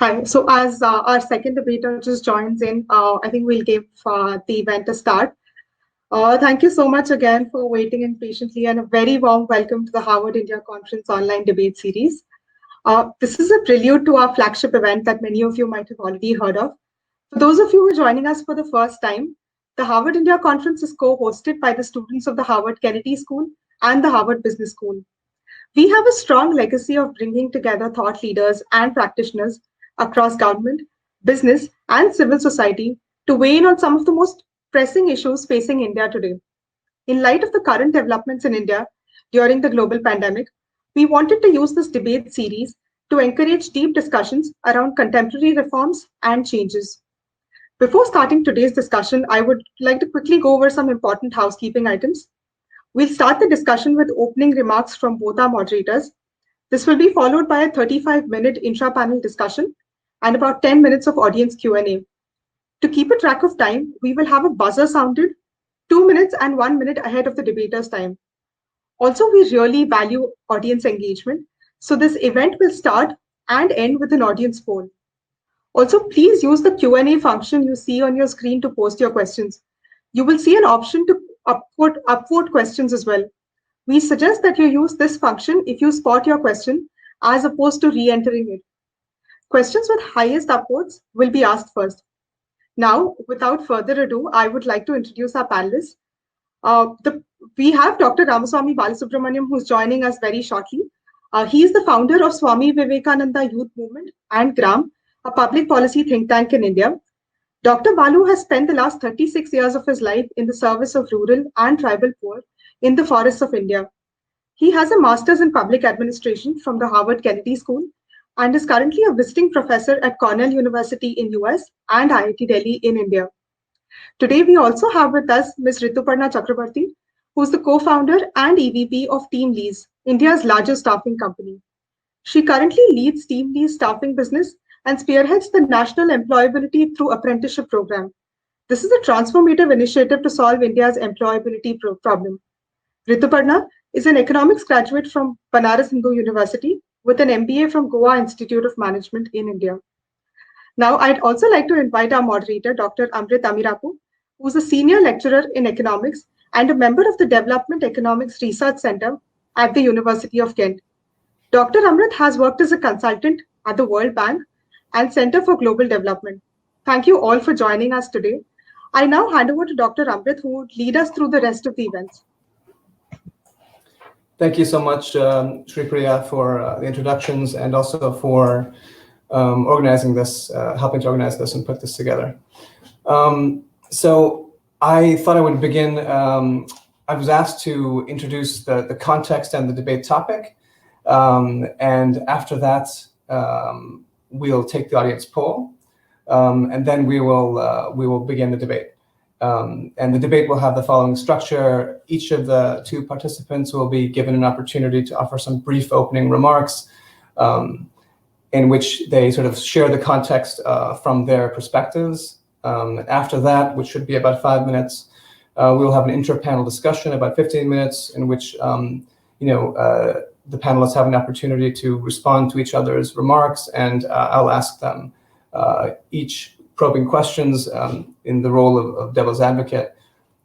Hi. So as our second debater just joins in, I think we'll give the event a start. Thank you so much again for waiting and patiently, and a very warm welcome to the Harvard India Conference online debate series. This is a prelude to our flagship event that many of you might have already heard of. For those of you who are joining us for the first time, the Harvard India Conference is co-hosted by the students of the Harvard Kennedy School and the Harvard Business School. We have a strong legacy of bringing together thought leaders and practitioners across government, business, and civil society to weigh in on some of the most pressing issues facing India today. In light of the current developments in India during the global pandemic, we wanted to use this debate series to encourage deep discussions around contemporary reforms and changes. Before starting today's discussion, I would like to quickly go over some important housekeeping items. We'll start the discussion with opening remarks from both our moderators. This will be followed by a 35-minute intra-panel discussion and about 10 minutes of audience Q&A. To keep a track of time, we will have a buzzer sounded 2 minutes and 1 minute ahead of the debater's time. Also, we really value audience engagement, so this event will start and end with an audience poll. Also, please use the Q&A function you see on your screen to post your questions. You will see an option to upvote questions as well. We suggest that you use this function if you spot your question as opposed to re-entering it. Questions with highest upvotes will be asked first. Now, without further ado, I would like to introduce our panelists. We have Dr. Ramaswamy Balasubramaniam, who's joining us very shortly. He is the founder of Swami Vivekananda Youth Movement and GRAAM, a public policy think tank in India. Dr. Balu has spent the last 36 years of his life in the service of rural and tribal poor in the forests of India. He has a master's in public administration from the Harvard Kennedy School and is currently a visiting professor at Cornell University in US and IIT Delhi in India. Today, we also have with us Ms. Rituparna Chakraborty, who is the co-founder and EVP of Team Lease, India's largest staffing company. She currently leads Team Lease staffing business and spearheads the National Employability Through Apprenticeship program. This is a transformative initiative to solve India's employability problem. Rituparna is an economics graduate from Banaras Hindu University with an MBA from Goa Institute of Management in India. Now, I'd also like to invite our moderator, Dr. Amrit Amirapu, who's a senior lecturer in economics and a member of the Development Economics Research Center at the University of Kent. Dr. Amrit has worked as a consultant at the World Bank and Center for Global Development. Thank you all for joining us today. I now hand over to Dr. Amrit, who will lead us through the rest of the events. Thank you so much, Shripriya, for the introductions and also for organizing this, helping to organize this and put this together. So I thought I would begin. I was asked to introduce the context and the debate topic. And after that, we'll take the audience poll, and then we will begin the debate. And the debate will have the following structure. Each of the two participants will be given an opportunity to offer some brief opening remarks in which they sort of share the context from their perspectives. After that, which should be about 5 minutes, we'll have an inter-panel discussion, about 15 minutes, in which the panelists have an opportunity to respond to each other's remarks, and I'll ask them each probing questions in the role of devil's advocate.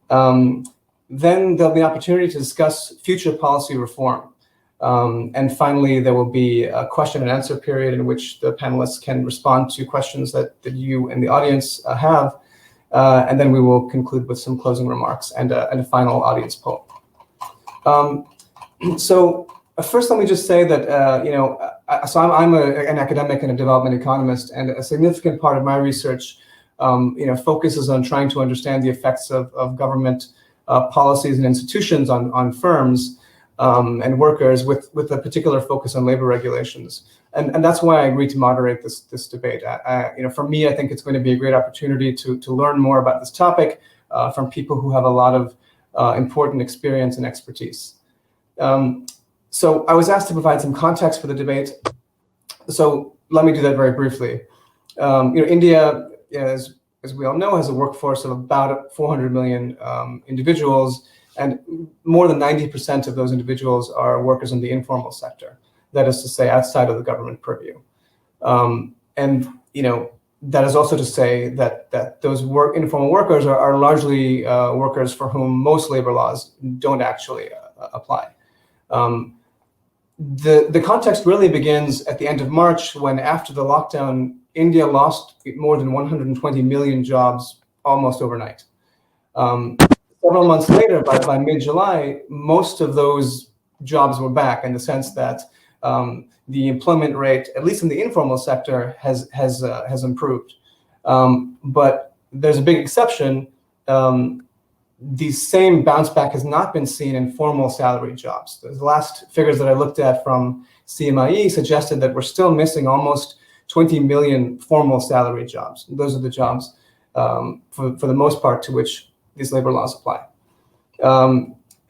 Then there'll be an opportunity to discuss future policy reform. And finally, there will be a question and answer period in which the panelists can respond to questions that you and the audience have. And then we will conclude with some closing remarks and a final audience poll. So first, let me just say that, so I'm an academic and a development economist, and a significant part of my research, focuses on trying to understand the effects of government policies and institutions on firms and workers, with a particular focus on labor regulations. And that's why I agreed to moderate this debate. For me, I think it's going to be a great opportunity to learn more about this topic from people who have a lot of important experience and expertise. So I was asked to provide some context for the debate. So let me do that very briefly. India, as we all know, has a workforce of about 400 million individuals, and more than 90% of those individuals are workers in the informal sector. That is to say, outside of the government purview. And that is also to say that those informal workers are largely workers for whom most labor laws don't actually apply. The context really begins at the end of March, when after the lockdown, India lost more than 120 million jobs almost overnight. Several months later, by mid-July, most of those jobs were back, in the sense that the employment rate, at least in the informal sector, has improved. But there's a big exception. The same bounce back has not been seen in formal salary jobs. The last figures that I looked at from CMIE suggested that we're still missing almost 20 million formal salary jobs. Those are the jobs, for the most part, to which these labor laws apply.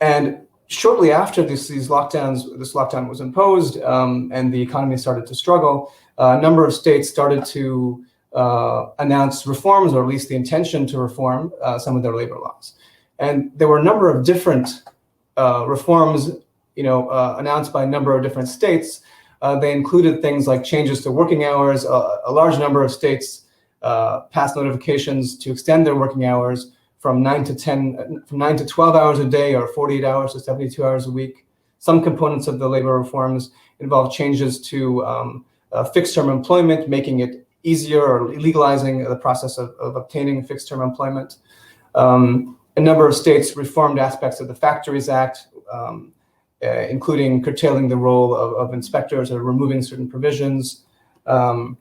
And shortly after this lockdown was imposed, and the economy started to struggle, a number of states started to announce reforms, or at least the intention to reform some of their labor laws. And there were a number of different reforms, announced by a number of different states. They included things like changes to working hours. A large number of states passed notifications to extend their working hours from 9 to 12 hours a day, or 48 hours to 72 hours a week. Some components of the labor reforms involved changes to fixed-term employment, making it easier, or legalizing the process of obtaining fixed-term employment. A number of states reformed aspects of the Factories Act, including curtailing the role of inspectors, or removing certain provisions. And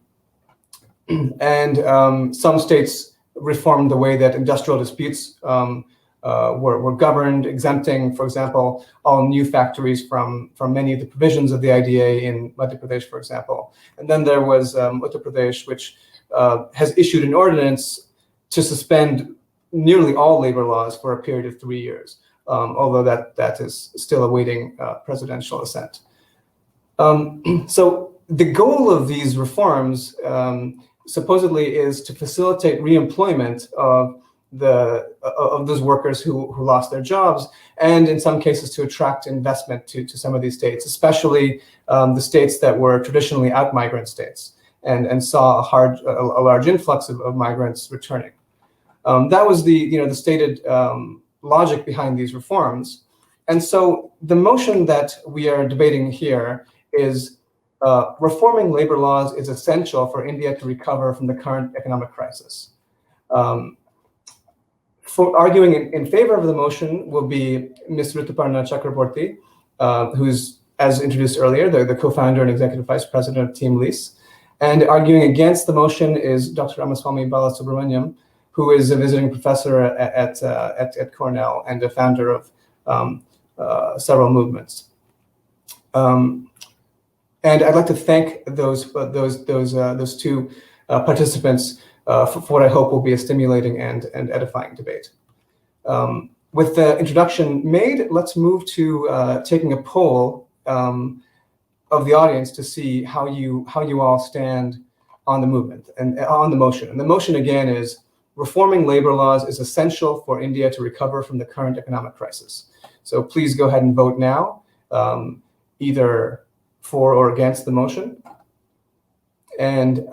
some states reformed the way that industrial disputes were governed, exempting, for example, all new factories from many of the provisions of the IDA in Madhya Pradesh, for example. And then there was Uttar Pradesh, which has issued an ordinance to suspend nearly all labor laws for a period of 3 years, although that is still awaiting presidential assent. So the goal of these reforms supposedly is to facilitate reemployment of those workers who lost their jobs, and in some cases to attract investment to some of these states, especially the states that were traditionally out-migrant states and saw a large influx of migrants returning. That was the stated logic behind these reforms. And so the motion that we are debating here is reforming labor laws is essential for India to recover from the current economic crisis. For arguing in favor of the motion will be Ms. Rituparna Chakraborty, who's, as introduced earlier, the co-founder and executive vice president of Team Lease. And arguing against the motion is Dr. Ramaswami Balasubramaniam, who is a visiting professor at Cornell and a founder of several movements. And I'd like to thank those two participants for what I hope will be a stimulating and edifying debate. With the introduction made, let's move to taking a poll of the audience to see how you all stand on the movement and on the motion. And the motion again is: reforming labor laws is essential for India to recover from the current economic crisis. So please go ahead and vote now, either for or against the motion. And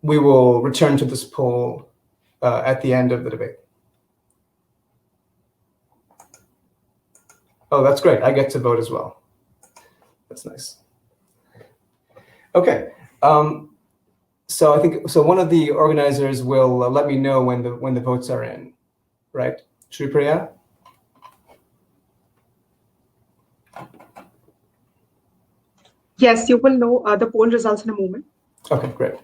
we will return to this poll at the end of the debate. Oh, that's great. I get to vote as well. That's nice. Okay. So I think one of the organizers will let me know when the votes are in, right? Shripriya? Yes, you will know the poll results in a moment. Okay, great.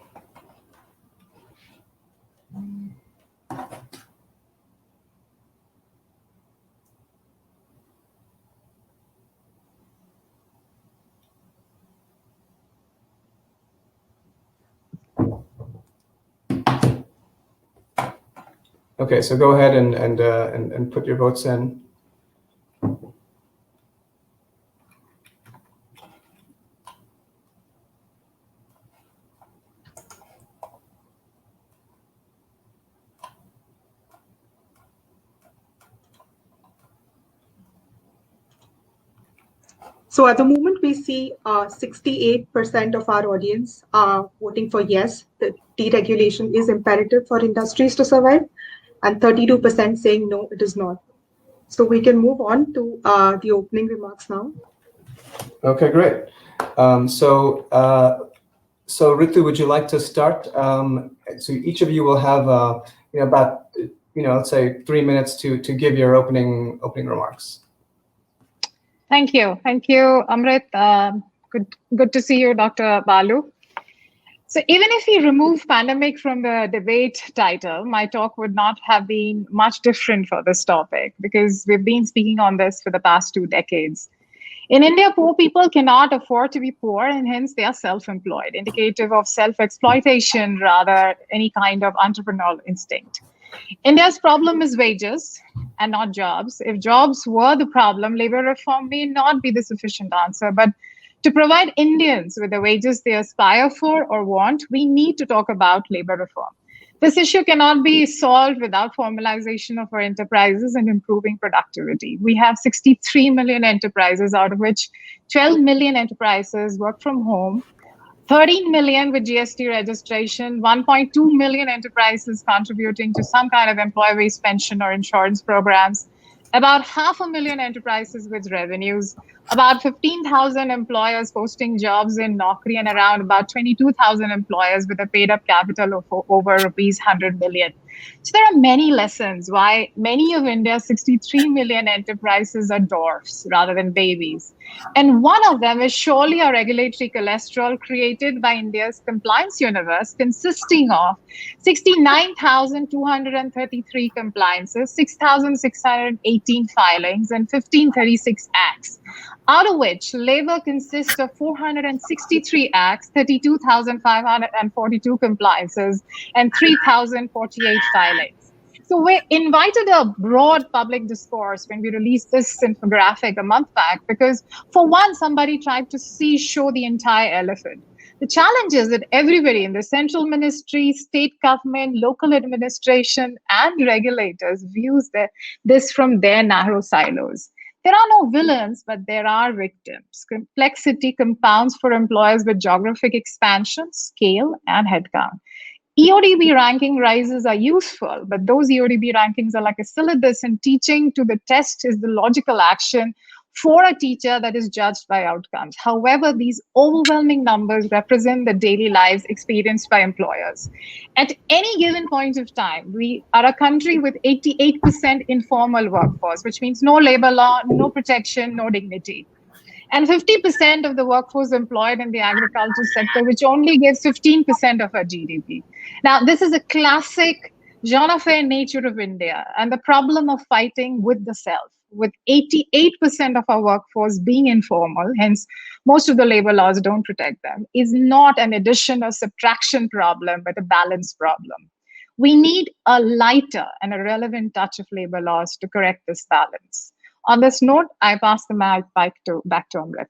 Okay, so go ahead and put your votes in. So at the moment, we see 68% of our audience are voting for yes, the deregulation is imperative for industries to survive, and 32% saying no, it is not. So we can move on to the opening remarks now. Okay, great. So Ritu, would you like to start? So each of you will have about let's say 3 minutes to give your opening remarks. Thank you, Amrit. Good to see you, Dr. Balu. So even if we remove pandemic from the debate title, my talk would not have been much different for this topic because we've been speaking on this for the past 2 decades. In India, poor people cannot afford to be poor, and hence they are self-employed, indicative of self-exploitation rather any kind of entrepreneurial instinct. India's problem is wages and not jobs. If jobs were the problem, labor reform may not be the sufficient answer. But to provide Indians with the wages they aspire for or want, we need to talk about labor reform. This issue cannot be solved without formalization of our enterprises and improving productivity. We have 63 million enterprises, out of which 12 million enterprises work from home, 13 million with GST registration, 1.2 million enterprises contributing to some kind of employee-based pension or insurance programs, about 500,000 enterprises with revenues, about 15,000 employers posting jobs in Naukri, and around about 22,000 employers with a paid-up capital of over rupees 100 million. So there are many lessons why many of India's 63 million enterprises are dwarfs rather than babies. And one of them is surely a regulatory cholesterol created by India's compliance universe, consisting of 69,233 compliances, 6,618 filings, and 1,536 acts, out of which labor consists of 463 acts, 32,542 compliances, and 3,048 filings. So we invited a broad public discourse when we released this infographic a month back, because for one, somebody tried to show the entire elephant. The challenge is that everybody in the central ministry, state government, local administration, and regulators views this from their narrow silos. There are no villains, but there are victims. Complexity compounds for employers with geographic expansion, scale, and headcount. EODB ranking rises are useful, but those EODB rankings are like a syllabus, and teaching to the test is the logical action for a teacher that is judged by outcomes. However, these overwhelming numbers represent the daily lives experienced by employers. At any given point of time, we are a country with 88% informal workforce, which means no labor law, no protection, no dignity. And 50% of the workforce employed in the agriculture sector, which only gives 15% of our GDP. Now, this is a classic genre affaire nature of India and the problem of fighting with the self. With 88% of our workforce being informal, hence most of the labor laws don't protect them, is not an addition or subtraction problem, but a balance problem. We need a lighter and a relevant touch of labor laws to correct this balance. On this note, I pass the mic back to Amrit.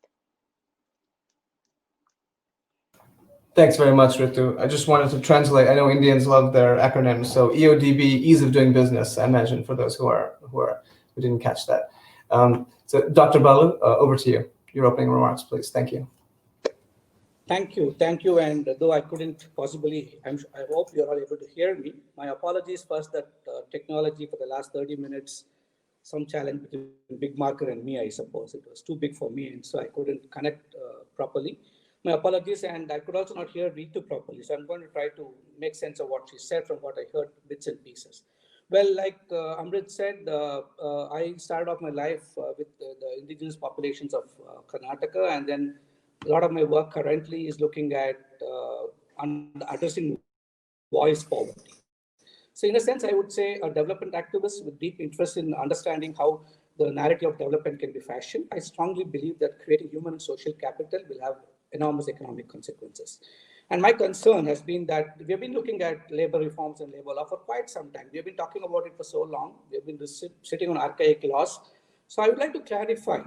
Thanks very much, Ritu. I just wanted to translate. I know Indians love their acronyms. So EODB, ease of doing business, I imagine, for those who didn't catch that. So Dr. Balu, over to you. Your opening remarks, please. Thank you. Thank you. And though I couldn't possibly, I hope you're all able to hear me. My apologies first that technology for the last 30 minutes, some challenge between Big Marker and me, I suppose. It was too big for me, and so I couldn't connect properly. My apologies, and I could also not hear Ritu properly. So I'm going to try to make sense of what she said from what I heard bits and pieces. Well, like Amrit said, I started off my life with the indigenous populations of Karnataka, and then a lot of my work currently is looking at addressing voice poverty. So in a sense, I would say a development activist with deep interest in understanding how the narrative of development can be fashioned. I strongly believe that creating human and social capital will have enormous economic consequences. And my concern has been that we have been looking at labor reforms and labor law for quite some time. We have been talking about it for so long. We have been sitting on archaic laws. So I would like to clarify,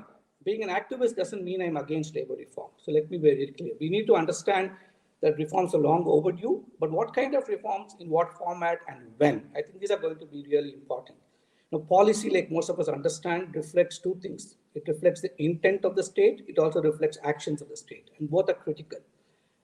being an activist doesn't mean I'm against labor reform. So let me be very clear. We need to understand that reforms are long overdue, but what kind of reforms, in what format, and when? I think these are going to be really important. Now, policy, like most of us understand, reflects two things. It reflects the intent of the state. It also reflects actions of the state, and both are critical.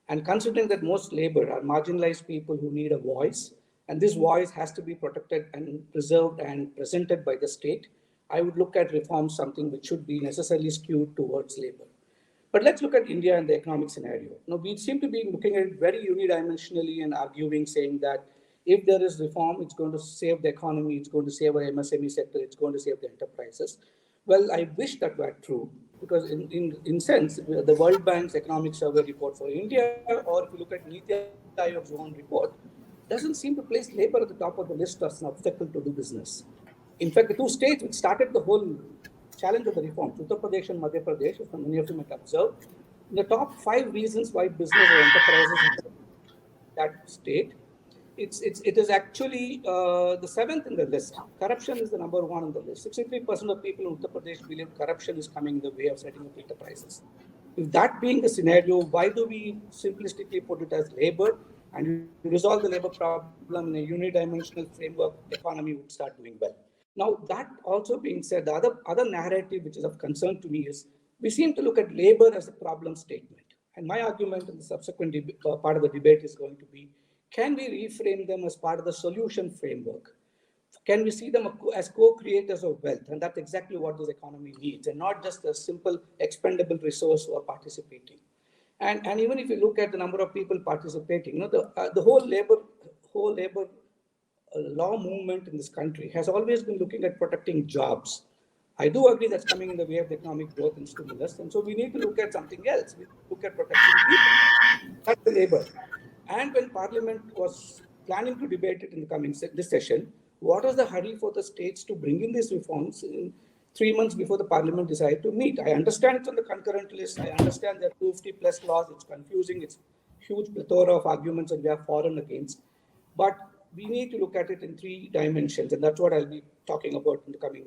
And considering that most labor are marginalized people who need a voice, and this voice has to be protected and preserved and presented by the state, I would look at reforms something which should be necessarily skewed towards labor. But let's look at India and the economic scenario. Now, we seem to be looking at it very unidimensionally and arguing, saying that if there is reform, it's going to save the economy, it's going to save our MSME sector, it's going to save the enterprises. Well, I wish that were true, because in sense, the World Bank's economic survey report for India, or if you look at Niti Aayog's own report, doesn't seem to place labor at the top of the list as an obstacle to do business. In fact, the two states which started the whole challenge of the reforms, Uttar Pradesh and Madhya Pradesh, as many of you might observe, in the top 5 reasons why business or enterprises in that state, it is actually the 7th in the list. Corruption is the number 1 on the list. 63% of people in Uttar Pradesh believe corruption is coming in the way of setting up enterprises. If that being the scenario, why do we simplistically put it as labor, and you resolve the labor problem in a unidimensional framework, the economy would start doing well. Now, that also being said, the other narrative which is of concern to me is we seem to look at labor as a problem statement. And my argument in the subsequent part of the debate is going to be, can we reframe them as part of the solution framework? Can we see them as co-creators of wealth? And that's exactly what this economy needs, and not just a simple expendable resource who are participating. And even if you look at the number of people participating, the whole labor law movement in this country has always been looking at protecting jobs. I do agree that's coming in the way of the economic growth and stimulus, and so we need to look at something else. We look at protecting people, that's the labor. And when Parliament was planning to debate it in the coming this session, what was the hurry for the states to bring in these reforms in 3 months before the Parliament decided to meet? I understand it's on the concurrent list. I understand there are 250 plus laws. It's confusing. It's huge plethora of arguments, and we are for and against. But we need to look at it in 3 dimensions, and that's what I'll be talking about in the coming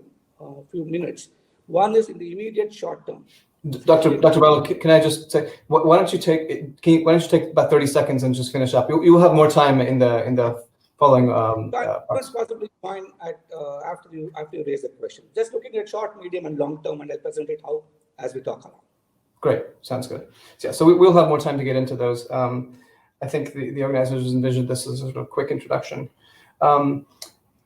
few minutes. One is in the immediate short term. Dr. Bala, can I just say, why don't you take about 30 seconds and just finish up? You will have more time in the following. First, possibly join at after you raise the question. Just looking at short, medium, and long term, and I'll present it as we talk along. Great, sounds good. So we'll have more time to get into those. I think the organizers envisioned this as a sort of quick introduction.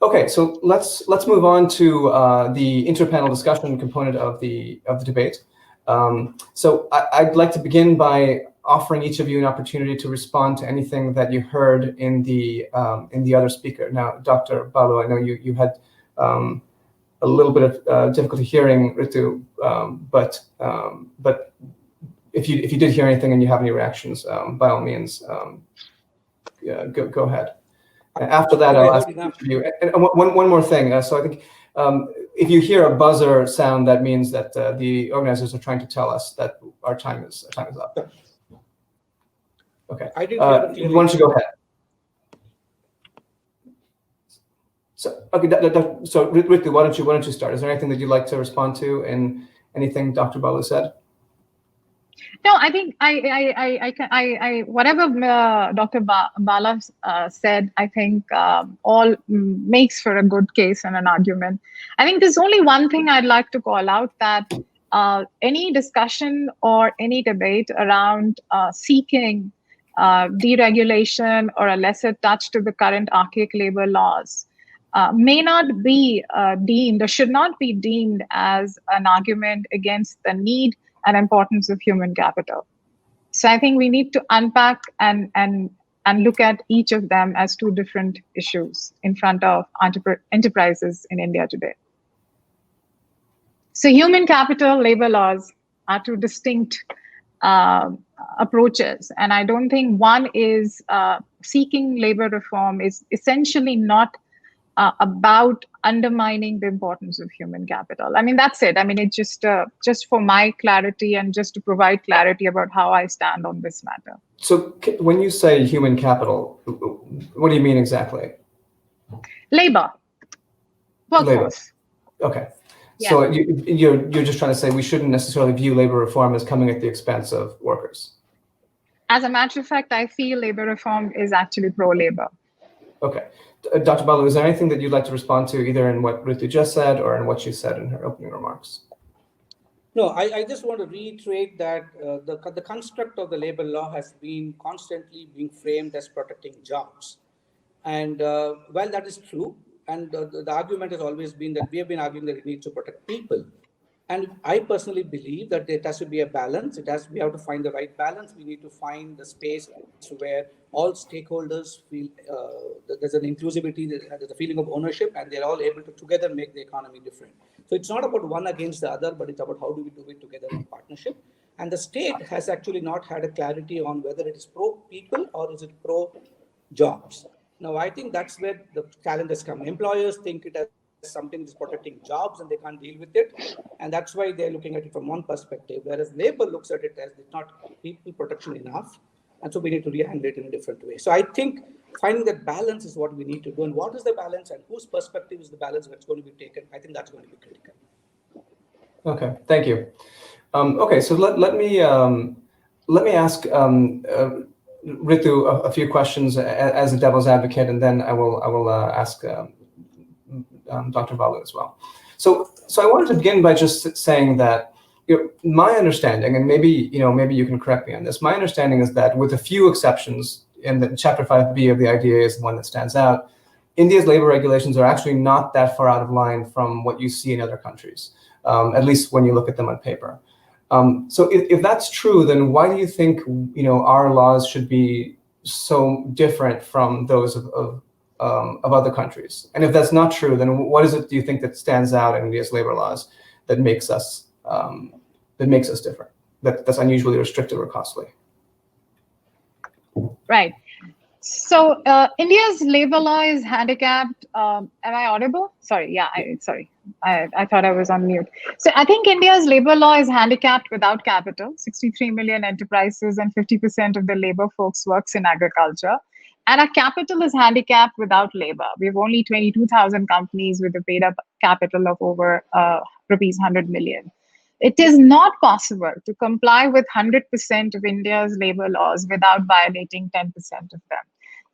Okay, so let's move on to the interpanel discussion component of the debate. So I'd like to begin by offering each of you an opportunity to respond to anything that you heard in the other speaker. Now, Dr. Balu, I know you had a little bit of difficulty hearing Ritu, but if you did hear anything and you have any reactions, by all means, go ahead. And after that, I'll ask you. And one more thing. So I think if you hear a buzzer sound, that means that the organizers are trying to tell us that our time is up. Okay. Why don't you go ahead? So okay. So Ritu, why don't you start? Is there anything that you'd like to respond to in anything Dr. Balu said? No, I think I whatever Dr. Bala said, I think all makes for a good case and an argument. I think there's only one thing I'd like to call out, that any discussion or any debate around seeking deregulation or a lesser touch to the current archaic labor laws may not be deemed or should not be deemed as an argument against the need and importance of human capital. So I think we need to unpack and look at each of them as 2 different issues in front of enterprises in India today. So human capital, labor laws are 2 distinct approaches. And I don't think one is seeking labor reform is essentially not about undermining the importance of human capital. I mean, that's it. I mean, it's just for my clarity and just to provide clarity about how I stand on this matter. So when you say human capital, what do you mean exactly? Labor. Workforce. Labor. Okay. Yeah. So you're just trying to say we shouldn't necessarily view labor reform as coming at the expense of workers. As a matter of fact, I feel labor reform is actually pro-labor. Okay. Dr. Balu, is there anything that you'd like to respond to, either in what Ritu just said or in what she said in her opening remarks? No, I just want to reiterate that the construct of the labor law has been constantly being framed as protecting jobs. And while that is true, and the argument has always been that we have been arguing that it needs to protect people. And I personally believe that it has to be a balance. We have to find the right balance. We need to find the space where all stakeholders feel that there's an inclusivity, there's a feeling of ownership, and they're all able to together make the economy different. So it's not about one against the other, but it's about how do we do it together in partnership. And the state has actually not had a clarity on whether it is pro people or is it pro jobs. Now, I think that's where the challenge has come. Employers think it as something that's protecting jobs and they can't deal with it. And that's why they're looking at it from one perspective, whereas labor looks at it as it's not people protection enough. And so we need to re-handle it in a different way. So I think finding that balance is what we need to do. And what is the balance and whose perspective is the balance that's going to be taken? I think that's going to be critical. Okay, thank you. Okay, so let me ask Ritu a few questions as a devil's advocate, and then I will ask Dr. Balu as well. So I wanted to begin by just saying that my understanding, and maybe you can correct me on this. My understanding is that, with a few exceptions, and that Chapter 5B of the IDA is the one that stands out, India's labor regulations are actually not that far out of line from what you see in other countries, at least when you look at them on paper. So if that's true, then why do you think our laws should be so different from those of other countries? And if that's not true, then what is it do you think that stands out in India's labor laws that makes us different, that's unusually restrictive or costly? Right. So India's labor law is handicapped. Am I audible? Sorry. Yeah. I thought I was on mute. So I think India's labor law is handicapped without capital. 63 million enterprises and 50% of the labor force works in agriculture. And our capital is handicapped without labor. We have only 22,000 companies with a paid-up capital of over rupees 100 million. It is not possible to comply with 100% of India's labor laws without violating 10% of them.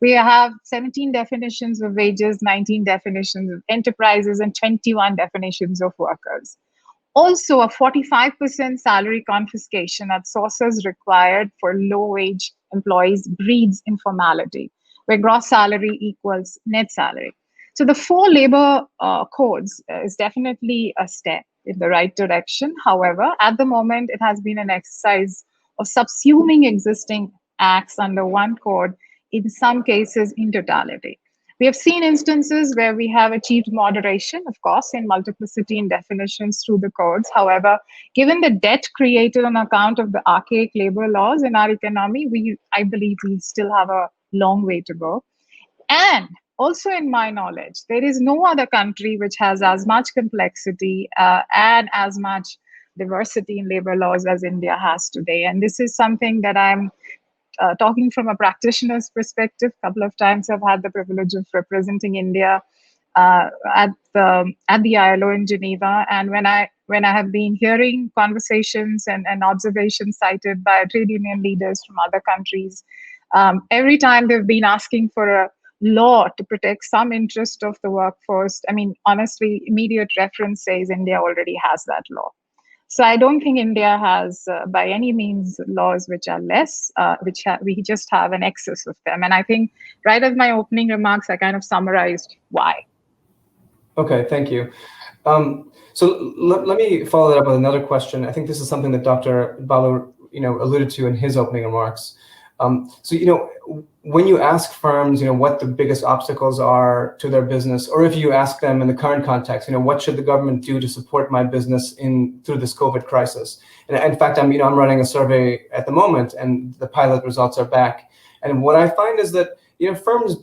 We have 17 definitions of wages, 19 definitions of enterprises, and 21 definitions of workers. Also, a 45% salary confiscation at sources required for low-wage employees breeds informality, where gross salary equals net salary. So the 4 labor codes is definitely a step in the right direction. However, at the moment, it has been an exercise of subsuming existing acts under one code, in some cases in totality. We have seen instances where we have achieved moderation, of course, in multiplicity in definitions through the codes. However, given the debt created on account of the archaic labor laws in our economy, I believe we still have a long way to go. And also, in my knowledge, there is no other country which has as much complexity and as much diversity in labor laws as India has today. And this is something that I'm talking from a practitioner's perspective. A couple of times I've had the privilege of representing India at the ILO in Geneva, and when I have been hearing conversations and observations cited by trade union leaders from other countries, every time they've been asking for a law to protect some interest of the workforce, I mean, honestly, immediate reference says India already has that law. So I don't think India has, by any means, laws which are less, we just have an excess of them. And I think right at my opening remarks, I kind of summarized why. Okay, thank you. So let me follow that up with another question. I think this is something that Dr. Balu, alluded to in his opening remarks. So, when you ask firms, what the biggest obstacles are to their business, or if you ask them in the current context, what should the government do to support my business through this COVID crisis? And in fact, I'm running a survey at the moment, and the pilot results are back. And what I find is that, firms,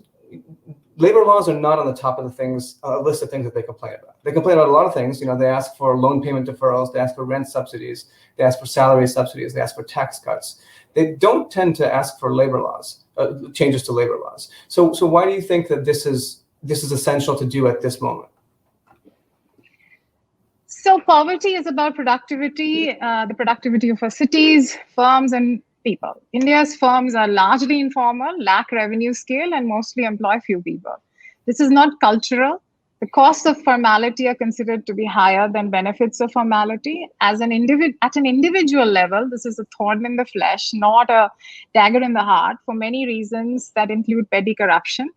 labor laws are not on the top of the list of things that they complain about. They complain about a lot of things. They ask for loan payment deferrals, they ask for rent subsidies, they ask for salary subsidies, they ask for tax cuts. They don't tend to ask for labor laws, changes to labor laws. So why do you think that this is essential to do at this moment? So poverty is about productivity, the productivity of our cities, firms, and people. India's firms are largely informal, lack revenue scale, and mostly employ few people. This is not cultural. The costs of formality are considered to be higher than benefits of formality. At an individual level, this is a thorn in the flesh, not a dagger in the heart, for many reasons that include petty corruption.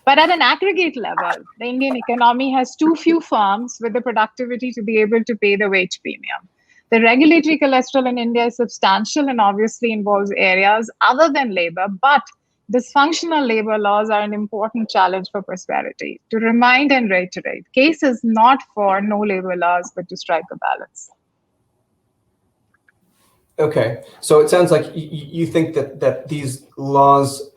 But at an aggregate level, the Indian economy has too few firms with the productivity to be able to pay the wage premium. The regulatory cholesterol in India is substantial and obviously involves areas other than labor, but dysfunctional labor laws are an important challenge for prosperity. To remind and reiterate, case is not for no labor laws, but to strike a balance. Okay, so it sounds like you think that these laws,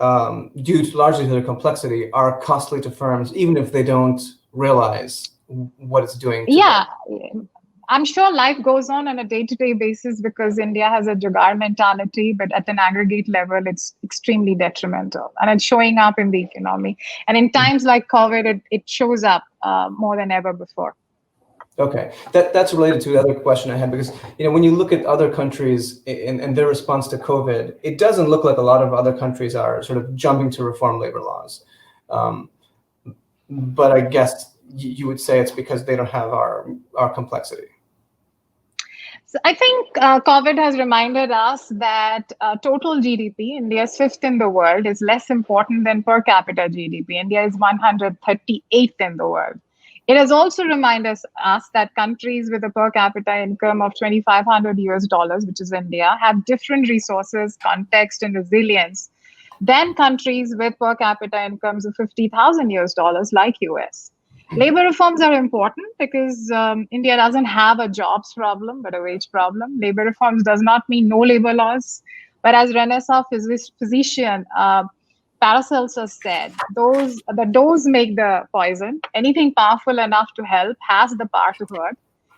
due largely to their complexity, are costly to firms, even if they don't realize what it's doing to them. I'm sure life goes on a day-to-day basis because India has a jugaad mentality, but at an aggregate level, it's extremely detrimental. And it's showing up in the economy. And in times like COVID, it shows up more than ever before. Okay, that's related to the other question I had, because when you look at other countries and their response to COVID, it doesn't look like a lot of other countries are sort of jumping to reform labor laws. But I guess you would say it's because they don't have our complexity. So I think COVID has reminded us that total GDP, India's fifth in the world, is less important than per capita GDP. India is 138th in the world. It has also reminded us that countries with a per capita income of $2,500, which is India, have different resources, context, and resilience than countries with per capita incomes of $50,000, like US. Labor reforms are important because India doesn't have a jobs problem, but a wage problem. Labor reforms does not mean no labor laws, but as Renaissance physician Paracelsus said, the dose make the poison. Anything powerful enough to help has the power to hurt.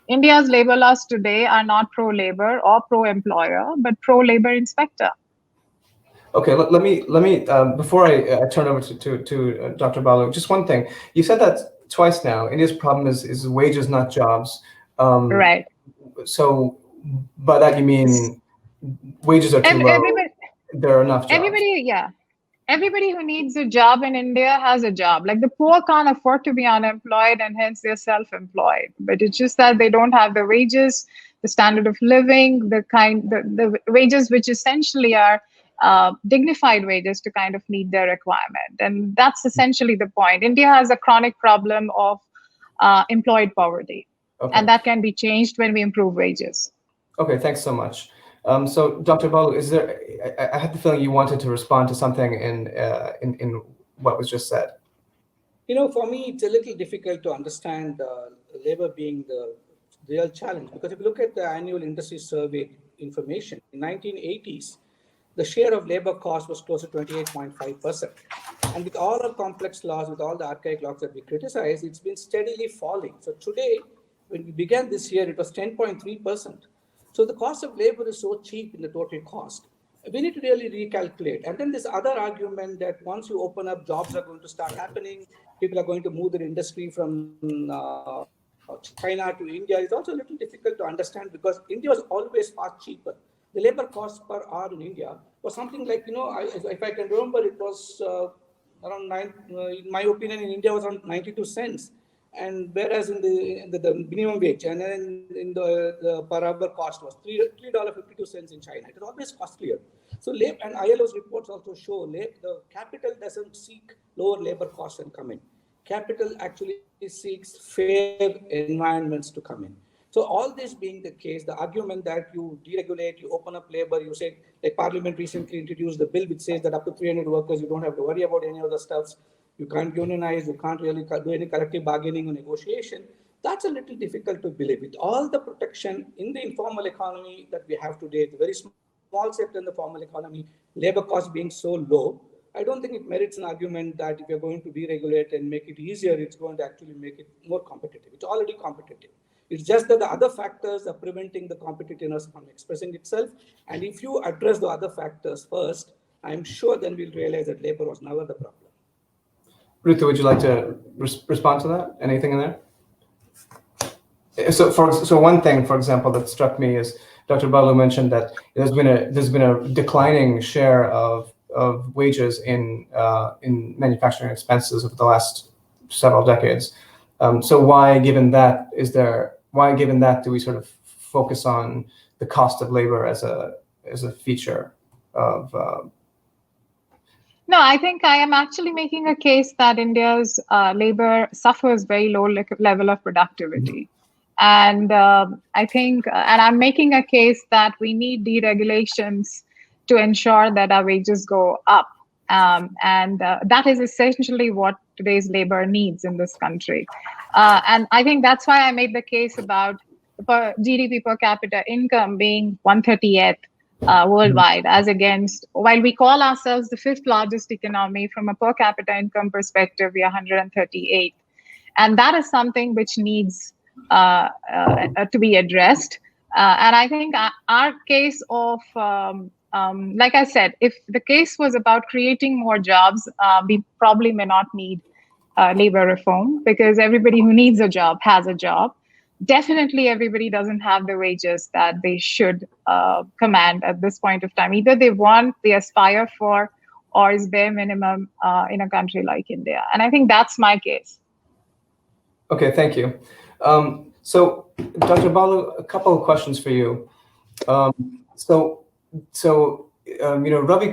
India's labor laws today are not pro-labor or pro-employer, but pro-labor inspector. Okay, let me before I turn over to Dr. Balu, just one thing. You said that twice now. India's problem is wages, not jobs. Right. So by that you mean wages are too low. There are enough jobs. Everybody who needs a job in India has a job. Like the poor can't afford to be unemployed and hence they're self-employed. But it's just that they don't have the wages, the standard of living, the wages which essentially are dignified wages to kind of meet their requirement. And that's essentially the point. India has a chronic problem of employed poverty. Okay. And that can be changed when we improve wages. Okay, thanks so much. So, Dr. Balu, I had the feeling you wanted to respond to something in what was just said. For me, it's a little difficult to understand labor being the real challenge, because if you look at the annual industry survey information, in 1980s, the share of labor cost was close to 28.5%. And with all our complex laws, with all the archaic laws that we criticize, it's been steadily falling. So today, when we began this year, it was 10.3%. So the cost of labor is so cheap in the total cost. We need to really recalculate. And then this other argument that once you open up, jobs are going to start happening. People are going to move their industry from China to India. It's also a little difficult to understand because India was always far cheaper. The labor cost per hour in India was something like, if I can remember, it was around in my opinion, in India was around 92 cents. And whereas in the minimum wage and then in the per hour cost was $3.52 in China. It is always costlier. So and ILO's reports also show the capital doesn't seek lower labor costs and come in. Capital actually seeks fair environments to come in. So all this being the case, the argument that you deregulate, you open up labor, you say, like Parliament recently introduced the bill which says that up to 300 workers, you don't have to worry about any other stuffs. You can't unionize, you can't really do any collective bargaining or negotiation. That's a little difficult to believe. With all the protection in the informal economy that we have today, the very small sector in the formal economy, labor costs being so low, I don't think it merits an argument that if you're going to deregulate and make it easier, it's going to actually make it more competitive. It's already competitive. It's just that the other factors are preventing the competitiveness from expressing itself. And if you address the other factors first, I'm sure then we'll realize that labor was never the problem. Ritu, would you like to respond to that? Anything in there? So one thing, for example, that struck me is Dr. Balu mentioned that there's been a declining share of wages in manufacturing expenses over the last several decades. So why, given that, do we sort of focus on the cost of labor as a feature of? No, I think I am actually making a case that India's labor suffers very low level of productivity. And I think, and I'm making a case that we need deregulations to ensure that our wages go up. And that is essentially what today's labor needs in this country. And I think that's why I made the case about GDP per capita income being 138th worldwide, as against, while we call ourselves the 5th largest economy, from a per capita income perspective, we are 138th. And that is something which needs to be addressed. And I think our case of, like I said, if the case was about creating more jobs, we probably may not need labor reform, because everybody who needs a job has a job. Definitely everybody doesn't have the wages that they should command at this point of time. Either they want, they aspire for, or is bare minimum in a country like India. And I think that's my case. Okay, thank you. So, Dr. Balu, a couple of questions for you. Ravi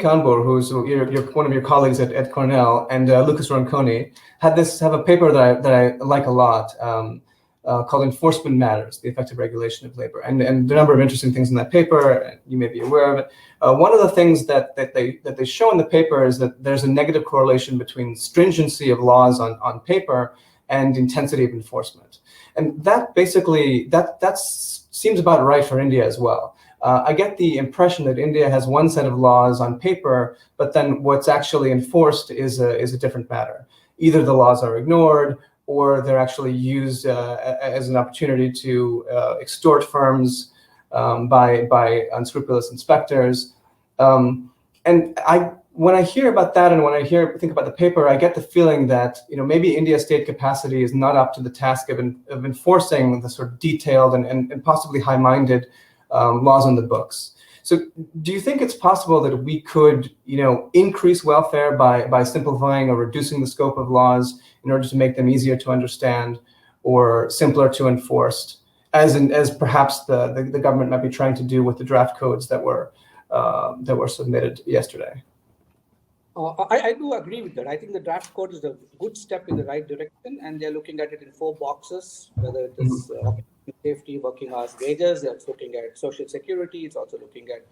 Kanbur, who's one of your colleagues at Cornell, and Lucas Ronconi have a paper that I like a lot, called "Enforcement Matters: The Effective Regulation of Labor," and there are a number of interesting things in that paper. You may be aware of it. One of the things that they show in the paper is that there's a negative correlation between stringency of laws on paper and intensity of enforcement, and that basically seems about right for India as well. I get the impression that India has one set of laws on paper, but then what's actually enforced is a different matter. Either the laws are ignored, or they're actually used as an opportunity to extort firms by unscrupulous inspectors. When I hear about that, and when I think about the paper, I get the feeling that maybe India's state capacity is not up to the task of enforcing the sort of detailed and possibly high-minded laws on the books. So do you think it's possible that we could, increase welfare by simplifying or reducing the scope of laws in order to make them easier to understand or simpler to enforce, as perhaps the government might be trying to do with the draft codes that were submitted yesterday? I do agree with that. I think the draft code is a good step in the right direction, and they're looking at it in 4 boxes, whether it is safety, working hours, wages. It's looking at social security. It's also looking at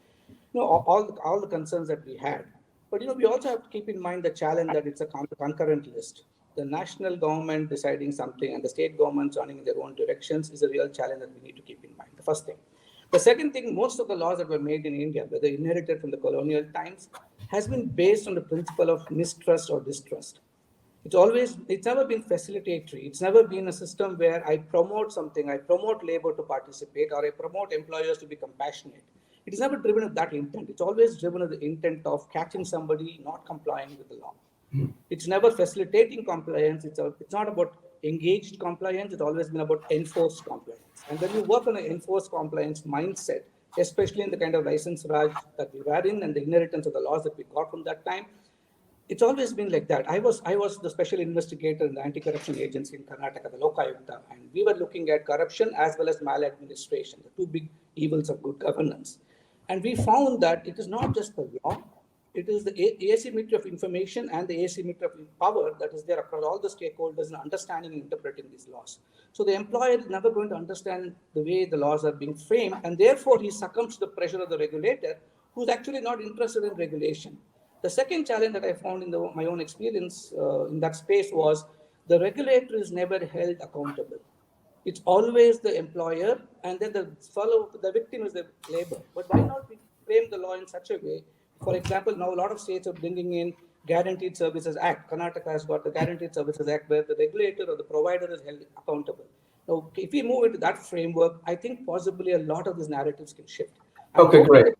all the concerns that we had. But we also have to keep in mind the challenge that it's a concurrent list. The national government deciding something and the state governments running in their own directions is a real challenge that we need to keep in mind. The first thing. The second thing, most of the laws that were made in India, whether inherited from the colonial times, has been based on the principle of mistrust or distrust. It's never been facilitatory. It's never been a system where I promote something, I promote labor to participate, or I promote employers to be compassionate. It is never driven with that intent. It's always driven with the intent of catching somebody not complying with the law. It's never facilitating compliance. It's not about engaged compliance. It's always been about enforced compliance. And when you work on an enforced compliance mindset, especially in the kind of license Raj that we were in and the inheritance of the laws that we got from that time, it's always been like that. I was the special investigator in the anti-corruption agency in Karnataka, the Lokayukta, and we were looking at corruption as well as maladministration, the 2 big evils of good governance. And we found that it is not just the law, it is the asymmetry of information and the asymmetry of power that is there across all the stakeholders in understanding and interpreting these laws. So the employer is never going to understand the way the laws are being framed, and therefore he succumbs to the pressure of the regulator, who's actually not interested in regulation. The second challenge that I found in my own experience in that space was the regulator is never held accountable. It's always the employer, and then the victim is the labor. But why not frame the law in such a way? For example, now a lot of states are bringing in Guaranteed Services Act. Karnataka has got the Guaranteed Services Act, where the regulator or the provider is held accountable. Now, if we move into that framework, I think possibly a lot of these narratives can shift. Okay, great.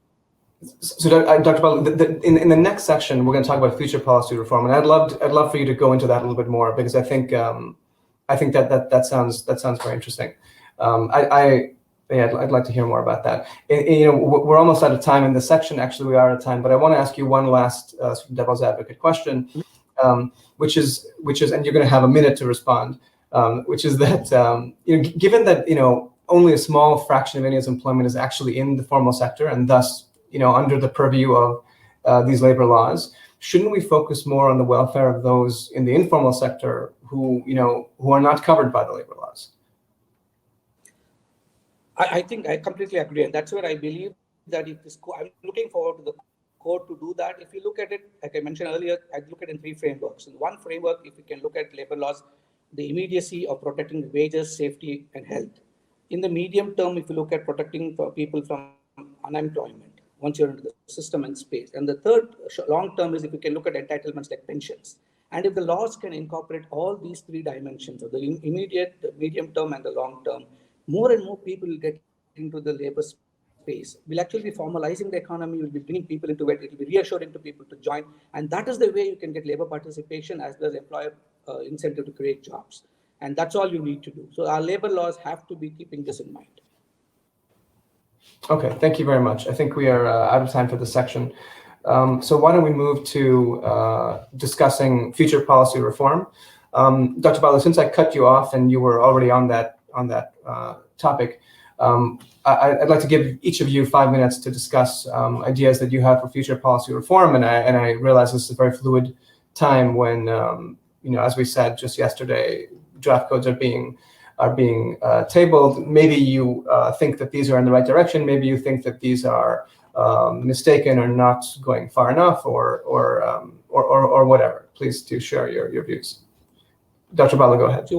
So, Dr. Balu, in the next section, we're going to talk about future policy reform, and I'd love for you to go into that a little bit more, because I think that sounds very interesting. I'd like to hear more about that. We're almost out of time in this section. Actually, we are out of time, but I want to ask you one last devil's advocate question, which is, and you're going to have a minute to respond. which is that given that only a small fraction of India's employment is actually in the formal sector, and thus under the purview of these labor laws, shouldn't we focus more on the welfare of those in the informal sector who are not covered by the labor laws? I think I completely agree, and that's where I believe that if this I'm looking forward to the code to do that. If you look at it, like I mentioned earlier, I look at it in 3 frameworks. In one framework, if we can look at labor laws, the immediacy of protecting wages, safety, and health. In the medium term, if you look at protecting people from unemployment, once you're into the system and space. And the third long term is if you can look at entitlements like pensions. And if the laws can incorporate all these 3 dimensions of the immediate, the medium term, and the long term, more and more people will get into the labor space. We'll actually be formalizing the economy, we'll be bringing people into it, it will be reassuring to people to join. And that is the way you can get labor participation as well as employer incentive to create jobs. And that's all you need to do. So our labor laws have to be keeping this in mind. Okay, thank you very much. I think we are out of time for this section. So why don't we move to discussing future policy reform? Dr. Balu, since I cut you off and you were already on that topic, I'd like to give each of you 5 minutes to discuss ideas that you have for future policy reform. And I realize this is a very fluid time when, as we said just yesterday, draft codes are being tabled. Maybe you think that these are in the right direction. Maybe you think that these are mistaken or not going far enough, or whatever. Please do share your views. Dr. Balu, go ahead.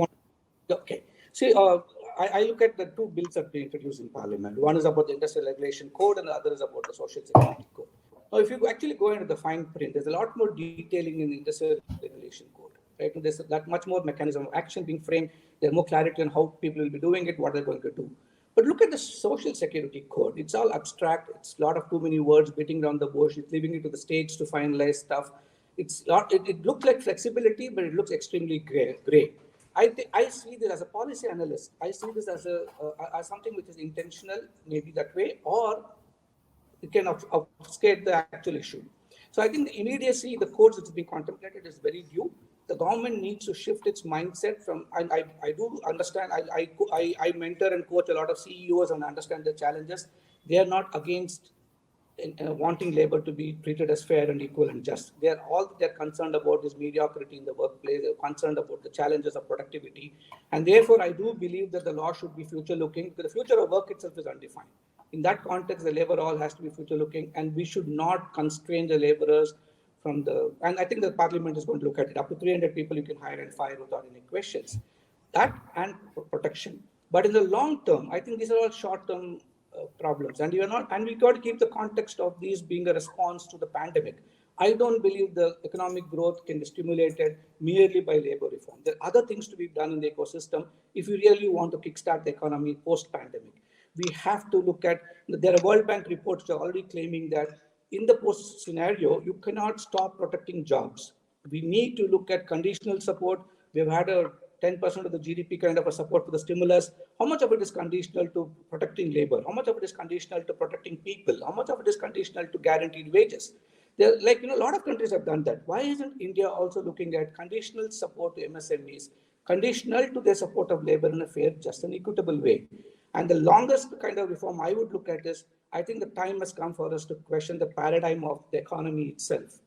Okay. See, I look at the 2 bills that we introduced in Parliament. One is about the Industrial Regulation Code, and the other is about the Social Security Code. Now, if you actually go into the fine print, there's a lot more detailing in the Industrial Regulation Code. Right? And there's that much more mechanism of action being framed. There's more clarity on how people will be doing it, what they're going to do. But look at the Social Security Code. It's all abstract. It's a lot of too many words beating around the bush. It's leaving it to the states to finalize stuff. It's not. It looks like flexibility, but it looks extremely gray. I see this as a policy analyst. I see this as as something which is intentional, maybe that way, or it can obfuscate the actual issue. So I think the immediacy, the codes that's being contemplated is very due. The government needs to shift its mindset from, and I do understand, I mentor and coach a lot of CEOs and understand the challenges. They are not against wanting labor to be treated as fair and equal and just. They're concerned about is mediocrity in the workplace. They're concerned about the challenges of productivity. And therefore, I do believe that the law should be future looking, because the future of work itself is undefined. In that context, the labor law has to be future looking, and we should not constrain the laborers from and I think the Parliament is going to look at it. Up to 300 people you can hire and fire without any questions. That and protection. But in the long term, I think these are all short-term problems, and we got to keep the context of these being a response to the pandemic. I don't believe the economic growth can be stimulated merely by labor reform. There are other things to be done in the ecosystem if you really want to kickstart the economy post-pandemic. We have to look at, there are World Bank reports which are already claiming that in the post scenario, you cannot stop protecting jobs. We need to look at conditional support. We've had a 10% of the GDP kind of a support for the stimulus. How much of it is conditional to protecting labor? How much of it is conditional to protecting people? How much of it is conditional to guaranteed wages? There, a lot of countries have done that. Why isn't India also looking at conditional support to MSMEs, conditional to their support of labor in a fair, just and equitable way? And the longest kind of reform I would look at is, I think the time has come for us to question the paradigm of the economy itself.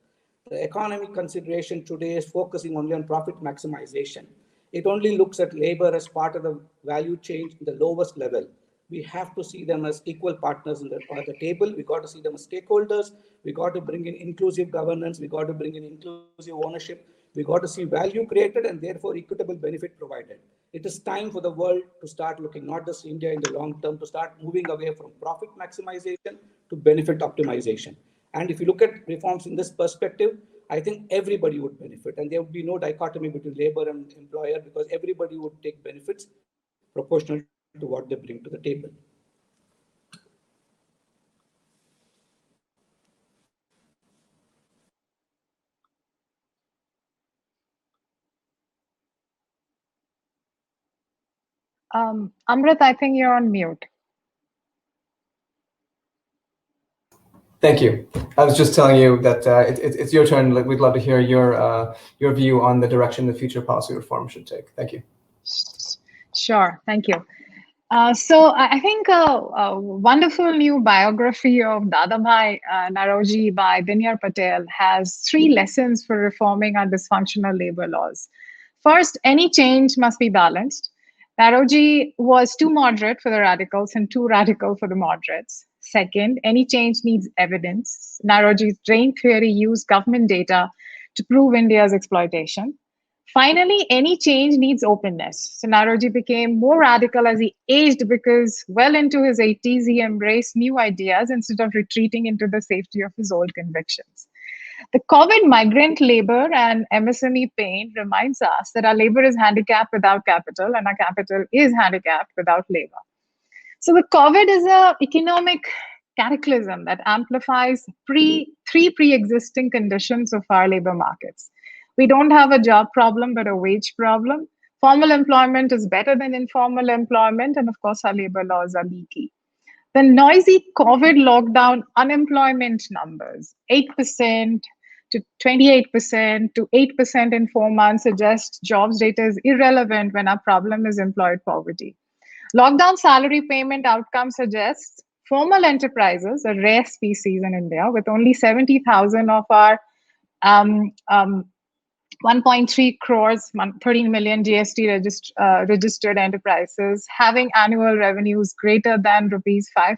The economic consideration today is focusing only on profit maximization. It only looks at labor as part of the value chain in the lowest level. We have to see them as equal partners at the table. We got to see them as stakeholders. We got to bring in inclusive governance. We got to bring in inclusive ownership. We got to see value created and therefore equitable benefit provided. It is time for the world to start looking, not just India in the long term, to start moving away from profit maximization to benefit optimization. And if you look at reforms in this perspective, I think everybody would benefit, and there would be no dichotomy between labor and employer, because everybody would take benefits proportional to what they bring to the table. Amrit, I think you're on mute. Thank you. I was just telling you that it's your turn. We'd love to hear your view on the direction the future policy reform should take. Thank you. Sure, thank you. So I think a wonderful new biography of Dadabhai Naroji by Dinyar Patel has 3 lessons for reforming our dysfunctional labor laws. First, any change must be balanced. Naroji was too moderate for the radicals and too radical for the moderates. Second, any change needs evidence. Naroji's drain theory used government data to prove India's exploitation. Finally, any change needs openness. So Naroji became more radical as he aged because well into his 80s, he embraced new ideas instead of retreating into the safety of his old convictions. The COVID migrant labor and MSME pain reminds us that our labor is handicapped without capital and our capital is handicapped without labor. So the COVID is an economic cataclysm that amplifies 3 pre-existing conditions of our labor markets. We don't have a job problem, but a wage problem. Formal employment is better than informal employment. And of course, our labor laws are leaky. The noisy COVID lockdown unemployment numbers, 8% to 28% to 8% in 4 months, suggest jobs data is irrelevant when our problem is employed poverty. Lockdown salary payment outcome suggests formal enterprises, a rare species in India, with only 70,000 of our 1.3 crores, 13 million GST registered enterprises having annual revenues greater than rupees 5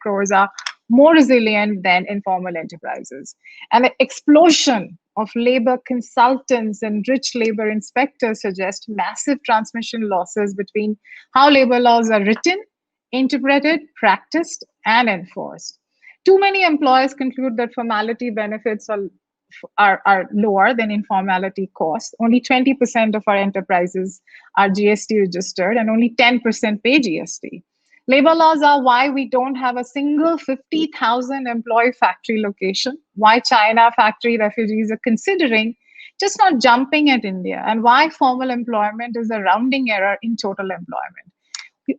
crores are more resilient than informal enterprises. And the explosion of labor consultants and rich labor inspectors suggest massive transmission losses between how labor laws are written, interpreted, practiced, and enforced. Too many employers conclude that formality benefits are lower than informality costs. Only 20% of our enterprises are GST registered and only 10% pay GST. Labor laws are why we don't have a single 50,000 employee factory location, why China factory refugees are considering just not jumping at India, and why formal employment is a rounding error in total employment.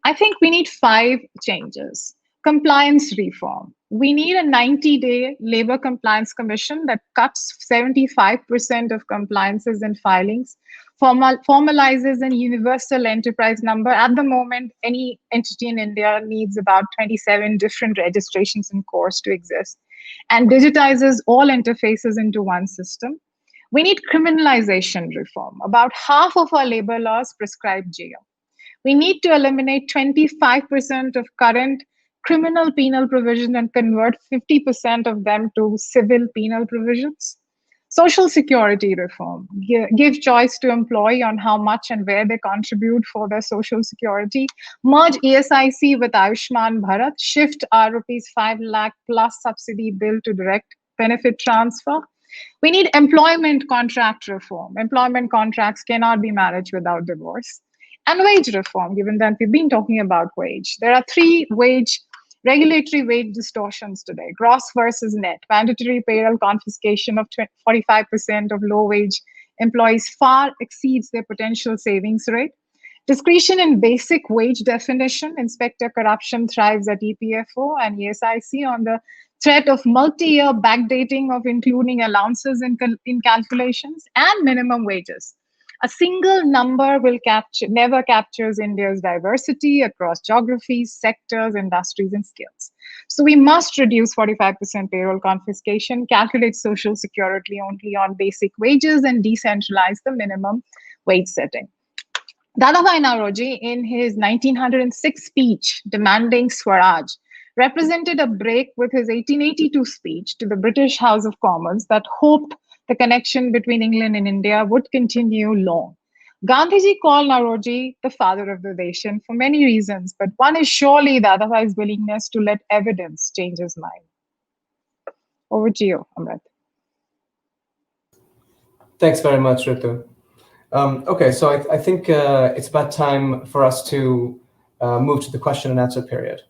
I think we need 5 changes. Compliance reform. We need a 90-day labor compliance commission that cuts 75% of compliances and filings, formalizes a universal enterprise number. At the moment, any entity in India needs about 27 different registrations and codes to exist, and digitizes all interfaces into one system. We need criminalization reform. About half of our labor laws prescribe jail. We need to eliminate 25% of current criminal penal provision and convert 50% of them to civil penal provisions. Social security reform, give choice to employee on how much and where they contribute for their social security. Merge ESIC with Ayushman Bharat, shift our rupees 5 lakh plus subsidy bill to direct benefit transfer. We need employment contract reform. Employment contracts cannot be marriage without divorce. And wage reform, given that we've been talking about wage. There are 3 regulatory wage distortions today: gross versus net, mandatory payroll confiscation of 45% of low wage employees far exceeds their potential savings rate. Discretion in basic wage definition, inspector corruption thrives at EPFO and ESIC on the threat of multi-year backdating of including allowances in calculations and minimum wages. A single number will never captures India's diversity across geographies, sectors, industries, and skills. So we must reduce 45% payroll confiscation, calculate social security only on basic wages, and decentralize the minimum wage setting. Dadabhai Naoroji, in his 1906 speech demanding Swaraj, represented a break with his 1882 speech to the British House of Commons that hoped the connection between England and India would continue long. Gandhiji called Naoroji the father of the nation for many reasons, but one is surely Dadabhai's willingness to let evidence change his mind. Over to you, Amrit. Thanks very much, Ritu. Okay, so I think it's about time for us to move to the question and answer period.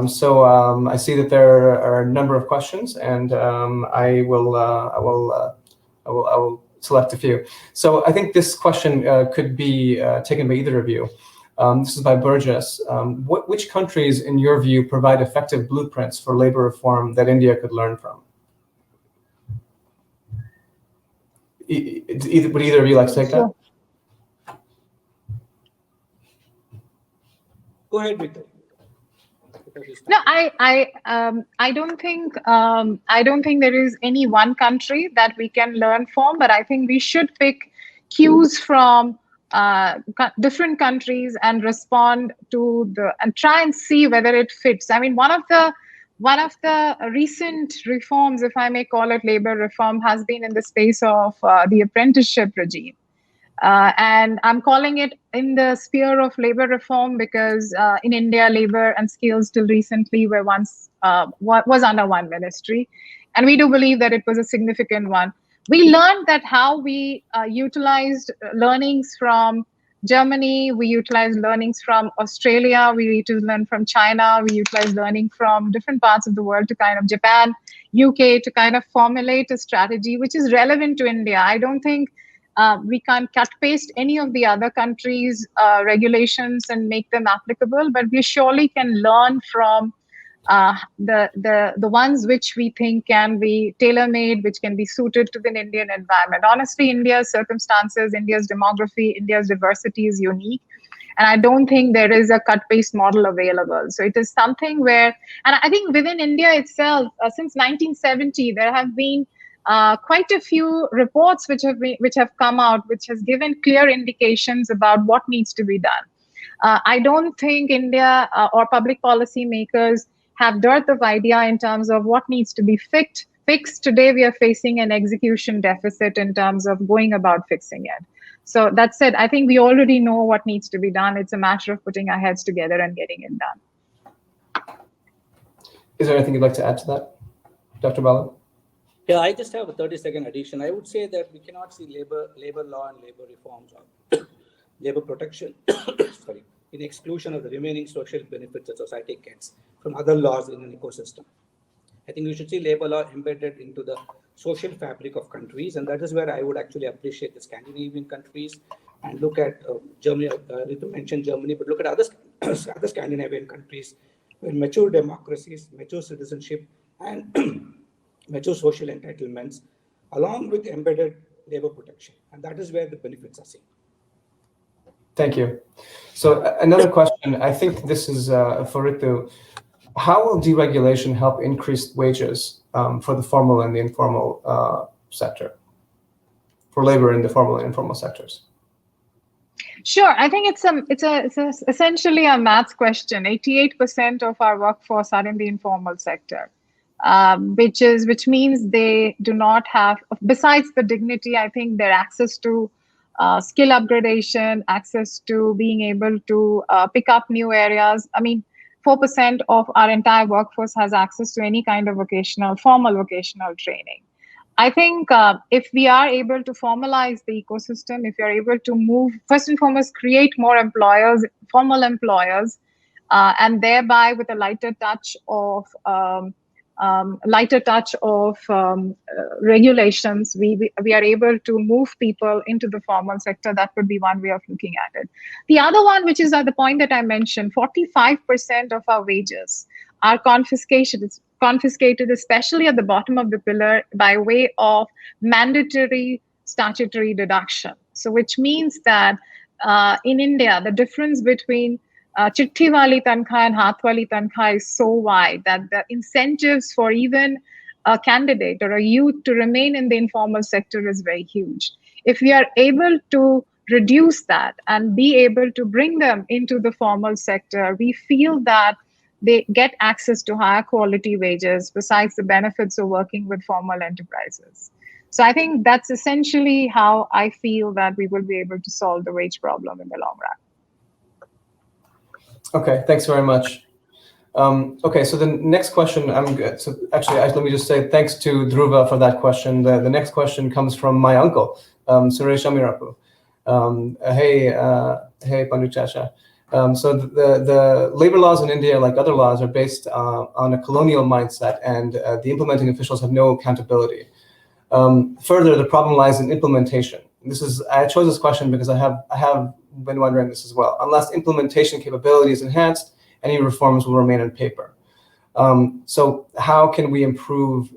So I see that there are a number of questions, and I will select a few. So I think this question could be taken by either of you. This is by Burgess. Which countries, in your view, provide effective blueprints for labor reform that India could learn from? Would either of you like to take that? Go ahead, Victor. No, I don't think there is any one country that we can learn from, but I think we should pick cues from different countries and respond to and try and see whether it fits. I mean, one of the recent reforms, if I may call it labor reform, has been in the space of the apprenticeship regime. And I'm calling it in the sphere of labor reform because in India, labor and skills till recently were once was under one ministry, and we do believe that it was a significant one. We learned that how we utilized learnings from Germany, we utilized learnings from Australia, we utilized learn from China, we utilized learning from different parts of the world to kind of Japan, UK, to kind of formulate a strategy which is relevant to India. I don't think we can't cut paste any of the other countries' regulations and make them applicable, but we surely can learn from the ones which we think can be tailor-made, which can be suited to the Indian environment. Honestly, India's circumstances, India's demography, India's diversity is unique. And I don't think there is a cut-paste model available. So it is something where, and I think within India itself, since 1970, there have been quite a few reports which have come out, which has given clear indications about what needs to be done. I don't think India or public policy makers have dearth of idea in terms of what needs to be fixed. Today, we are facing an execution deficit in terms of going about fixing it. So that said, I think we already know what needs to be done. It's a matter of putting our heads together and getting it done. Is there anything you'd like to add to that, Dr. Bala? Yeah, I just have a 30-second addition. I would say that we cannot see labor law and labor reforms or labor protection sorry, in exclusion of the remaining social benefits that society gets from other laws in an ecosystem. I think we should see labor law embedded into the social fabric of countries, and that is where I would actually appreciate the Scandinavian countries and look at Germany. Ritu mentioned Germany, but look at other Scandinavian countries where mature democracies, mature citizenship, and mature social entitlements, along with embedded labor protection. And that is where the benefits are seen. Thank you. So another question, I think this is for Ritu. How will deregulation help increase wages for the formal and the informal sector, for labor in the formal and informal sectors? Sure, I think it's essentially a maths question. 88% of our workforce are in the informal sector. Which means they do not have, besides the dignity, I think their access to skill upgradation, access to being able to pick up new areas. I mean, 4% of our entire workforce has access to any kind of formal vocational training. I think if we are able to formalize the ecosystem, if we are able to move, first and foremost, create more employers, formal employers, and thereby with a lighter touch of regulations, we are able to move people into the formal sector. That would be one way of looking at it. The other one, which is at the point that I mentioned, 45% of our wages are confiscated, especially at the bottom of the pillar, by way of mandatory statutory deduction. So which means that in India, the difference between chitti wali tankha and haath wali tankha is so wide that the incentives for even a candidate or a youth to remain in the informal sector is very huge. If we are able to reduce that and be able to bring them into the formal sector, we feel that they get access to higher quality wages besides the benefits of working with formal enterprises. So I think that's essentially how I feel that we will be able to solve the wage problem in the long run. Okay, thanks very much. Okay, so the next question, so actually, let me just say thanks to Dhruva for that question. The next question comes from my uncle, Suresh Amirapu. Hey, Pandu Chacha. So the labor laws in India, like other laws, are based on a colonial mindset, and the implementing officials have no accountability. Further, the problem lies in implementation. I chose this question because I have been wondering this as well. Unless implementation capability is enhanced, any reforms will remain on paper. So how can we improve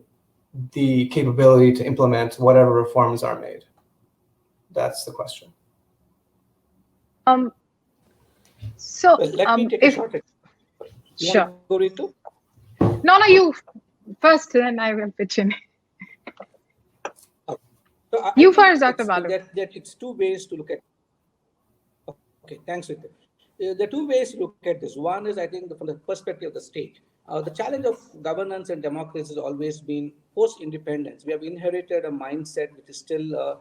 the capability to implement whatever reforms are made? That's the question. So Well, let me take a shot at it. You sure. want to go, Ritu? No, you first, then I will pitch in. So I You think first, Dr. Balu. that it's two ways to look at. Okay, thanks, Ritu. There are two ways to look at this. One is, I think, from the perspective of the state. The challenge of governance and democracy has always been post-independence. We have inherited a mindset which is still,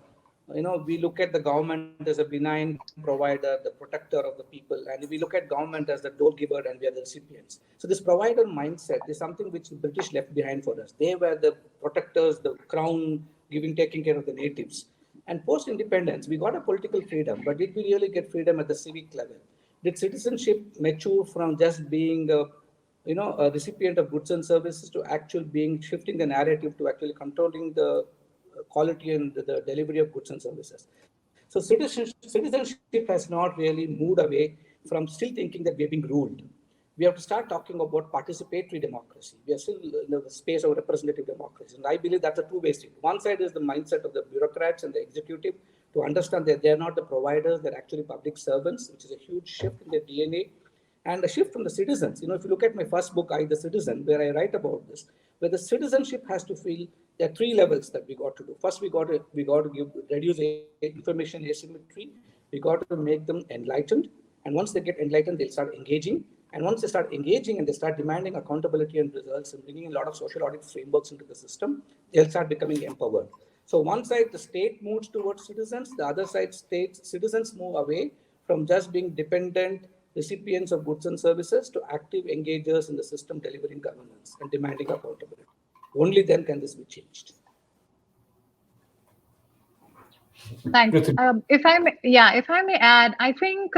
we look at the government as a benign provider, the protector of the people, and we look at government as the dole giver and we are the recipients. So this provider mindset is something which the British left behind for us. They were the protectors, the crown taking care of the natives. And post-independence, we got a political freedom, but did we really get freedom at the civic level? Did citizenship mature from just being a recipient of goods and services to actual being shifting the narrative to actually controlling the quality and the delivery of goods and services? So citizenship has not really moved away from still thinking that we're being ruled. We have to start talking about participatory democracy. We are still in the space of representative democracy. And I believe that's a two-way street. One side is the mindset of the bureaucrats and the executive to understand that they're not the providers, they're actually public servants, which is a huge shift in their DNA. And a shift from the citizens. If you look at my first book, I, the Citizen, where I write about this, where the citizenship has to feel there are three levels that we got to do. First, we got to reduce information asymmetry. We got to make them enlightened. And once they get enlightened, they'll start engaging. And once they start engaging and they start demanding accountability and results and bringing a lot of social audit frameworks into the system, they'll start becoming empowered. So one side, the state moves towards citizens. The other side, citizens move away from just being dependent recipients of goods and services to active engagers in the system delivering governance and demanding accountability. Only then can this be changed. Thanks. If I may add, I think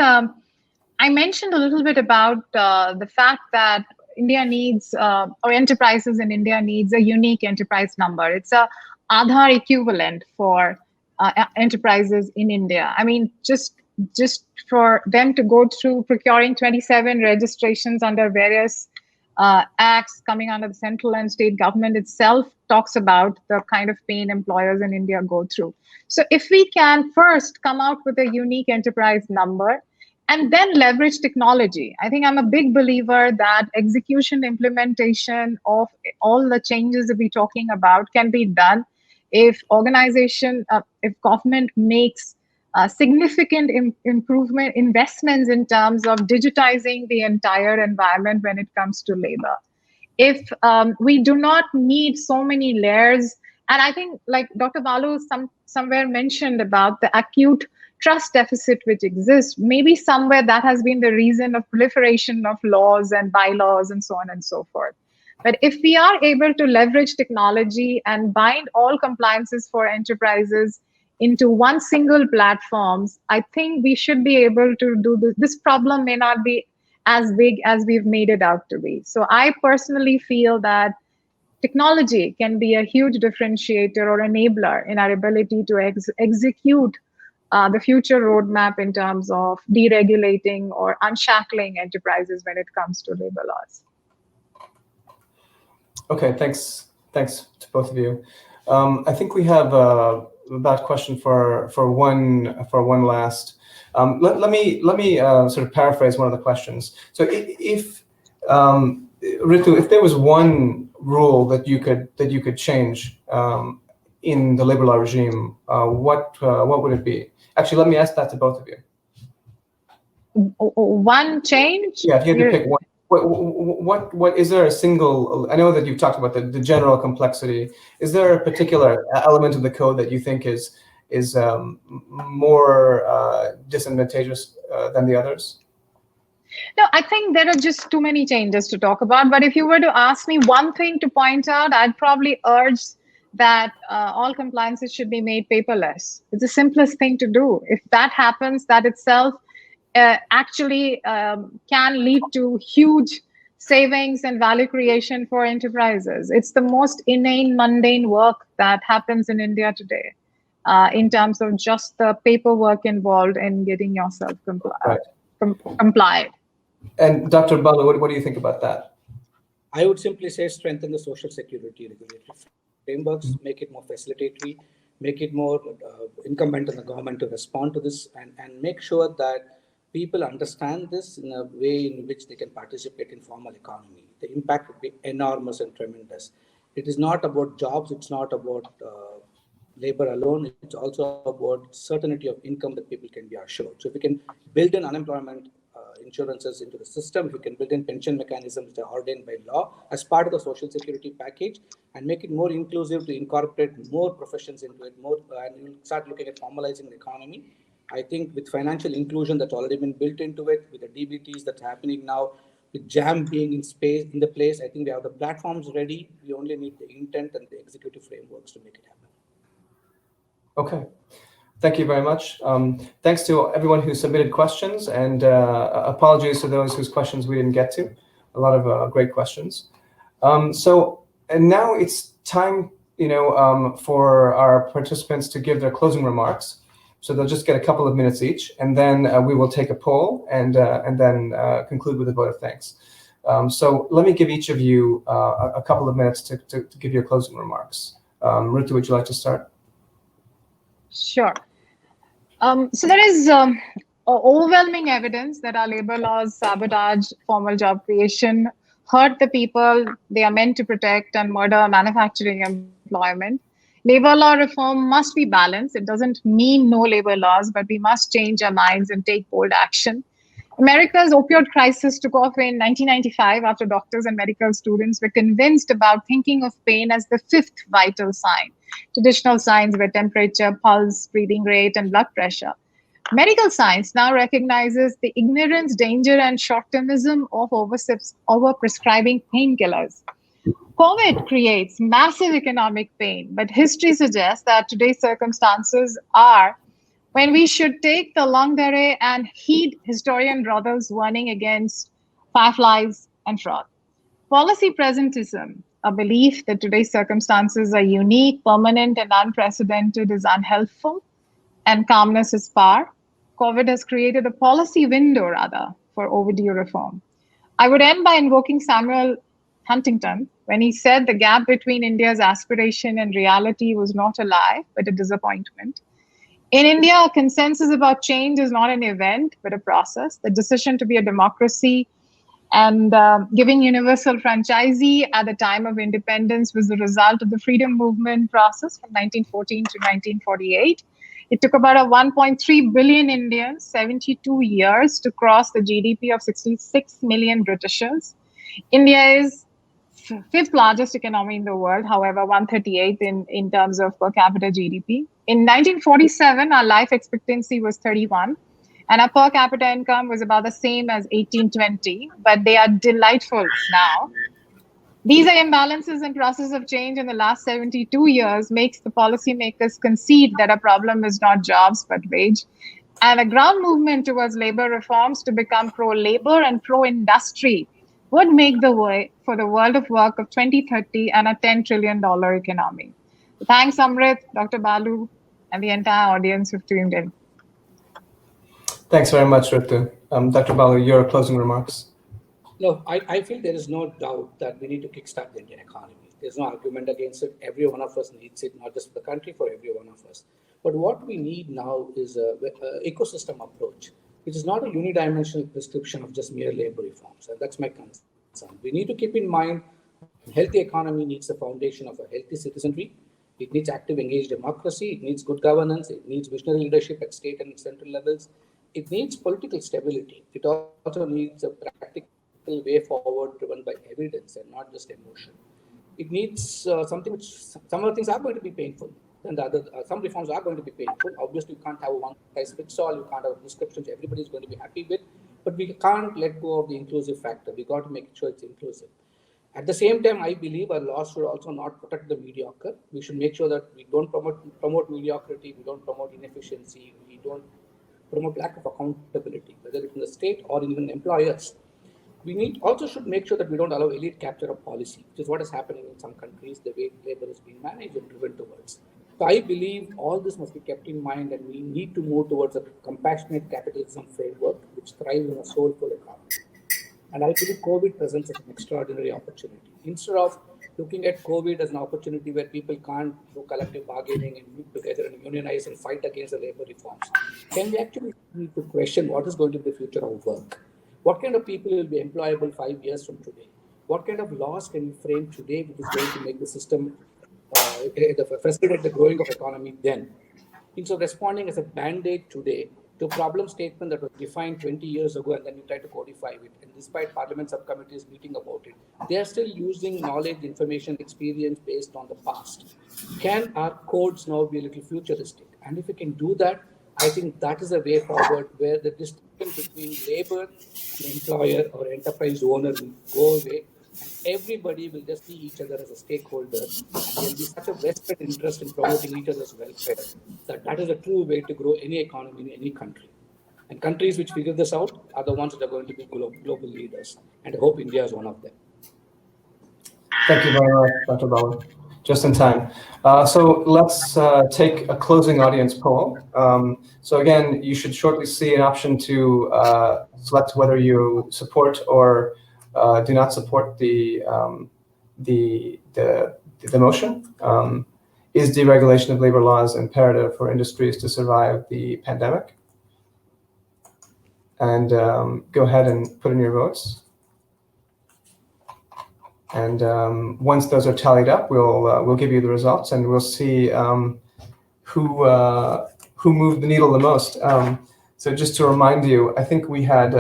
I mentioned a little bit about the fact that India needs, or enterprises in India needs a unique enterprise number. It's a Aadhaar equivalent for enterprises in India. I mean, just for them to go through procuring 27 registrations under various acts coming under the central and state government itself talks about the kind of pain employers in India go through. So if we can first come out with a unique enterprise number and then leverage technology, I think I'm a big believer that execution, implementation of all the changes that we're talking about can be done if if government makes significant improvement investments in terms of digitizing the entire environment when it comes to labor. If we do not need so many layers, and I think like Dr. Balu somewhere mentioned about the acute trust deficit which exists, maybe somewhere that has been the reason of proliferation of laws and bylaws and so on and so forth. But if we are able to leverage technology and bind all compliances for enterprises into one single platforms, I think we should be able to do this. This problem may not be as big as we've made it out to be. So I personally feel that technology can be a huge differentiator or enabler in our ability to execute the future roadmap in terms of deregulating or unshackling enterprises when it comes to labor laws. Okay, thanks to both of you. I think we have about question for one last. Let me sort of paraphrase one of the questions. So if Ritu, if there was one rule that you could change in the labor law regime, what would it be? Actually, let me ask that to both of you. One change? Yeah, if you had to pick one. What is there a single? I know that you've talked about the general complexity. Is there a particular element of the code that you think is more disadvantageous than the others? No, I think there are just too many changes to talk about. But if you were to ask me one thing to point out, I'd probably urge that all compliances should be made paperless. It's the simplest thing to do. If that happens, that itself actually can lead to huge savings and value creation for enterprises. It's the most inane, mundane work that happens in India today in terms of just the paperwork involved in getting yourself complied. And Dr. Balu, what do you think about that? I would simply say strengthen the social security regulatory frameworks, make it more facilitatory, make it more incumbent on the government to respond to this, and make sure that people understand this in a way in which they can participate in formal economy, the impact would be enormous and tremendous. It is not about jobs, it's not about labor alone, it's also about certainty of income that people can be assured. So if we can build in unemployment insurances into the system, if we can build in pension mechanisms that are ordained by law as part of the social security package and make it more inclusive to incorporate more professions into it, and you'll start looking at formalizing the economy. I think with financial inclusion that's already been built into it, with the DBTs that's happening now, with GRAAM being in the place, I think we have the platforms ready. We only need the intent and the executive frameworks to make it happen. Okay. Thank you very much. Thanks to everyone who submitted questions, and apologies to those whose questions we didn't get to. A lot of great questions. And now it's time, for our participants to give their closing remarks. So they'll just get a couple of minutes each, and then we will take a poll and then conclude with a vote of thanks. So let me give each of you a couple of minutes to give your closing remarks. Ritu, would you like to start? Sure. So there is overwhelming evidence that our labor laws sabotage formal job creation, hurt the people they are meant to protect, and murder manufacturing employment. Labor law reform must be balanced. It doesn't mean no labor laws, but we must change our minds and take bold action. America's opioid crisis took off in 1995 after doctors and medical students were convinced about thinking of pain as the fifth vital sign. Traditional signs were temperature, pulse, breathing rate, and blood pressure. Medical science now recognizes the ignorance, danger, and short-termism of over-prescribing painkillers. COVID creates massive economic pain, but history suggests that today's circumstances are when we should take the longue durée and heed historian Rother's warning against fireflies and fraud. Policy presentism, a belief that today's circumstances are unique, permanent, and unprecedented, is unhelpful, and calmness is power. COVID has created a policy window, rather, for overdue reform. I would end by invoking Samuel Huntington when he said the gap between India's aspiration and reality was not a lie, but a disappointment. In India, a consensus about change is not an event, but a process. The decision to be a democracy and giving universal franchisee at the time of independence was the result of the freedom movement process from 1914 to 1948. It took about 1.3 billion Indians 72 years to cross the GDP of 66 million Britishers. India is fifth largest economy in the world, however, 138th in terms of per capita GDP. In 1947, our life expectancy was 31, and our per capita income was about the same as 1820, but they are delightful now. These are imbalances and process of change in the last 72 years makes the policymakers concede that our problem is not jobs, but wage. And a ground movement towards labor reforms to become pro-labor and pro-industry would make the way for the world of work of 2030 and a $10 trillion economy. Thanks, Amrit, Dr. Balu, and the entire audience who've tuned in. Thanks very much, Ritu. Dr. Balu, your closing remarks. No, I feel there is no doubt that we need to kickstart the Indian economy. There's no argument against it. Every one of us needs it, not just for the country, for every one of us. But what we need now is an ecosystem approach, which is not a unidimensional prescription of just mere labor reforms. And that's my concern. We need to keep in mind a healthy economy needs the foundation of a healthy citizenry. It needs active, engaged democracy. It needs good governance. It needs visionary leadership at state and central levels. It needs political stability. It also needs a practical way forward driven by evidence and not just emotion. It needs something which some of the things are going to be painful, and the other some reforms are going to be painful. Obviously, you can't have a one-size-fits-all. You can't have prescriptions everybody is going to be happy with, but we can't let go of the inclusive factor. We got to make sure it's inclusive. At the same time, I believe our laws should also not protect the mediocre. We should make sure that we don't promote mediocrity. We don't promote inefficiency. We don't promote lack of accountability, whether it's in the state or even employers. We also should make sure that we don't allow elite capture of policy, which is what is happening in some countries, the way labor is being managed and driven towards. So I believe all this must be kept in mind, and we need to move towards a compassionate capitalism framework which thrives in a soulful economy. And I believe COVID presents an extraordinary opportunity. Instead of looking at COVID as an opportunity where people can't do collective bargaining and meet together and unionize and fight against the labor reforms, can we actually need to question what is going to be the future of work? What kind of people will be employable 5 years from today? What kind of laws can we frame today which is going to make the system facilitate the growing of economy then? Instead of responding as a band-aid today to a problem statement that was defined 20 years ago and then you try to codify it, and despite parliament subcommittees meeting about it, they are still using knowledge, information, experience based on the past. Can our codes now be a little futuristic? And if we can do that, I think that is a way forward where the distinction between labor and employer or enterprise owner will go away, and everybody will just see each other as a stakeholder, and there will be such a vested interest in promoting each other's welfare that is a true way to grow any economy in any country. And countries which figure this out are the ones that are going to be global leaders, and I hope India is one of them. Thank you very much, Dr. Balu. Just in time. So let's take a closing audience poll. So again, you should shortly see an option to select whether you support or do not support the motion. Is deregulation of labor laws imperative for industries to survive the pandemic? And go ahead and put in your votes. And once those are tallied up, we'll give you the results, and we'll see who moved the needle the most. So just to remind you, I think we had,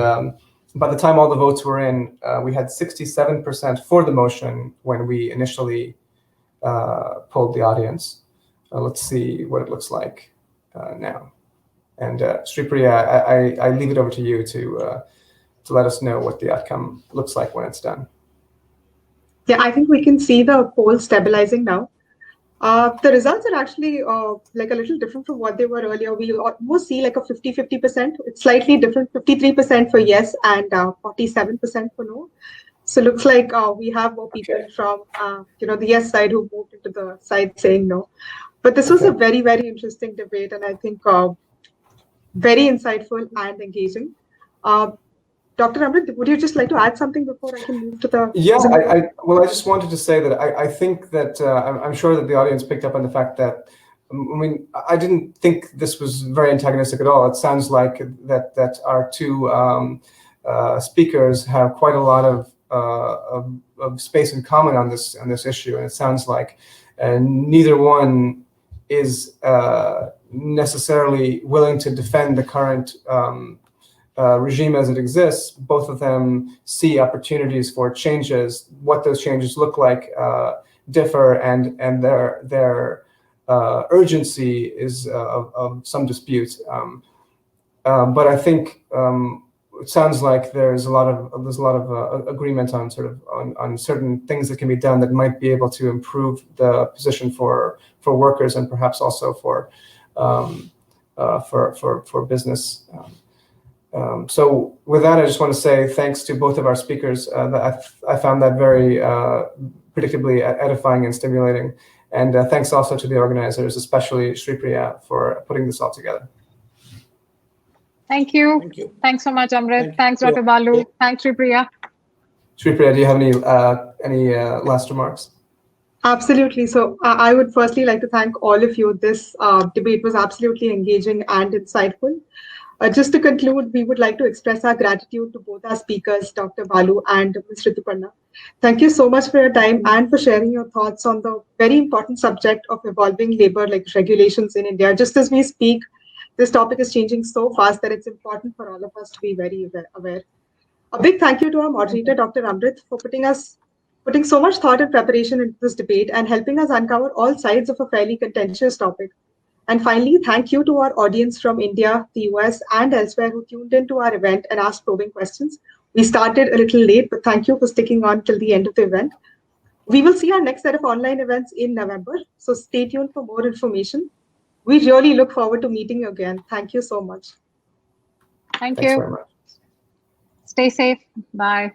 by the time all the votes were in, we had 67% for the motion when we initially polled the audience. Let's see what it looks like now. And Sripriya, I leave it over to you to let us know what the outcome looks like when it's done. Yeah, I think we can see the poll stabilizing now. The results are actually like a little different from what they were earlier. We almost see like a 50-50%. It's slightly different, 53% for yes and 47% for no. So it looks like we have more people from the yes side who moved into the side saying no. But this was a very, very interesting debate, and I think very insightful and engaging. Dr. Amrit, would you just like to add something before I can move to the... Yeah, I just wanted to say that I think that I'm sure that the audience picked up on the fact that, I mean, I didn't think this was very antagonistic at all. It sounds like that our two speakers have quite a lot of space in common on this issue, and it sounds like neither one is necessarily willing to defend the current regime as it exists. Both of them see opportunities for changes. What those changes look like differ, and their urgency is of some dispute. But I think it sounds like there's a lot of agreement on on certain things that can be done that might be able to improve the position for workers and perhaps also for business. So with that, I just want to say thanks to both of our speakers. I found that very predictably edifying and stimulating. And thanks also to the organizers, especially Sripriya, for putting this all together. Thank you. Thank you. Thanks so much, Amrit. Thanks, Dr. Balu. Thanks, Sripriya. Sripriya, do you have any last remarks? Absolutely. So I would firstly like to thank all of you. This debate was absolutely engaging and insightful. Just to conclude, we would like to express our gratitude to both our speakers, Dr. Balu and Ms. Rituparna. Thank you so much for your time and for sharing your thoughts on the very important subject of evolving labor regulations in India. Just as we speak, this topic is changing so fast that it's important for all of us to be very aware. A big thank you to our moderator, Dr. Amrit, for putting so much thought and preparation into this debate and helping us uncover all sides of a fairly contentious topic. And finally, thank you to our audience from India, the US, and elsewhere who tuned into our event and asked probing questions. We started a little late, but thank you for sticking on till the end of the event. We will see our next set of online events in November, so stay tuned for more information. We really look forward to meeting you again. Thank you so much. Thank Thanks you. very much. Stay safe. Bye.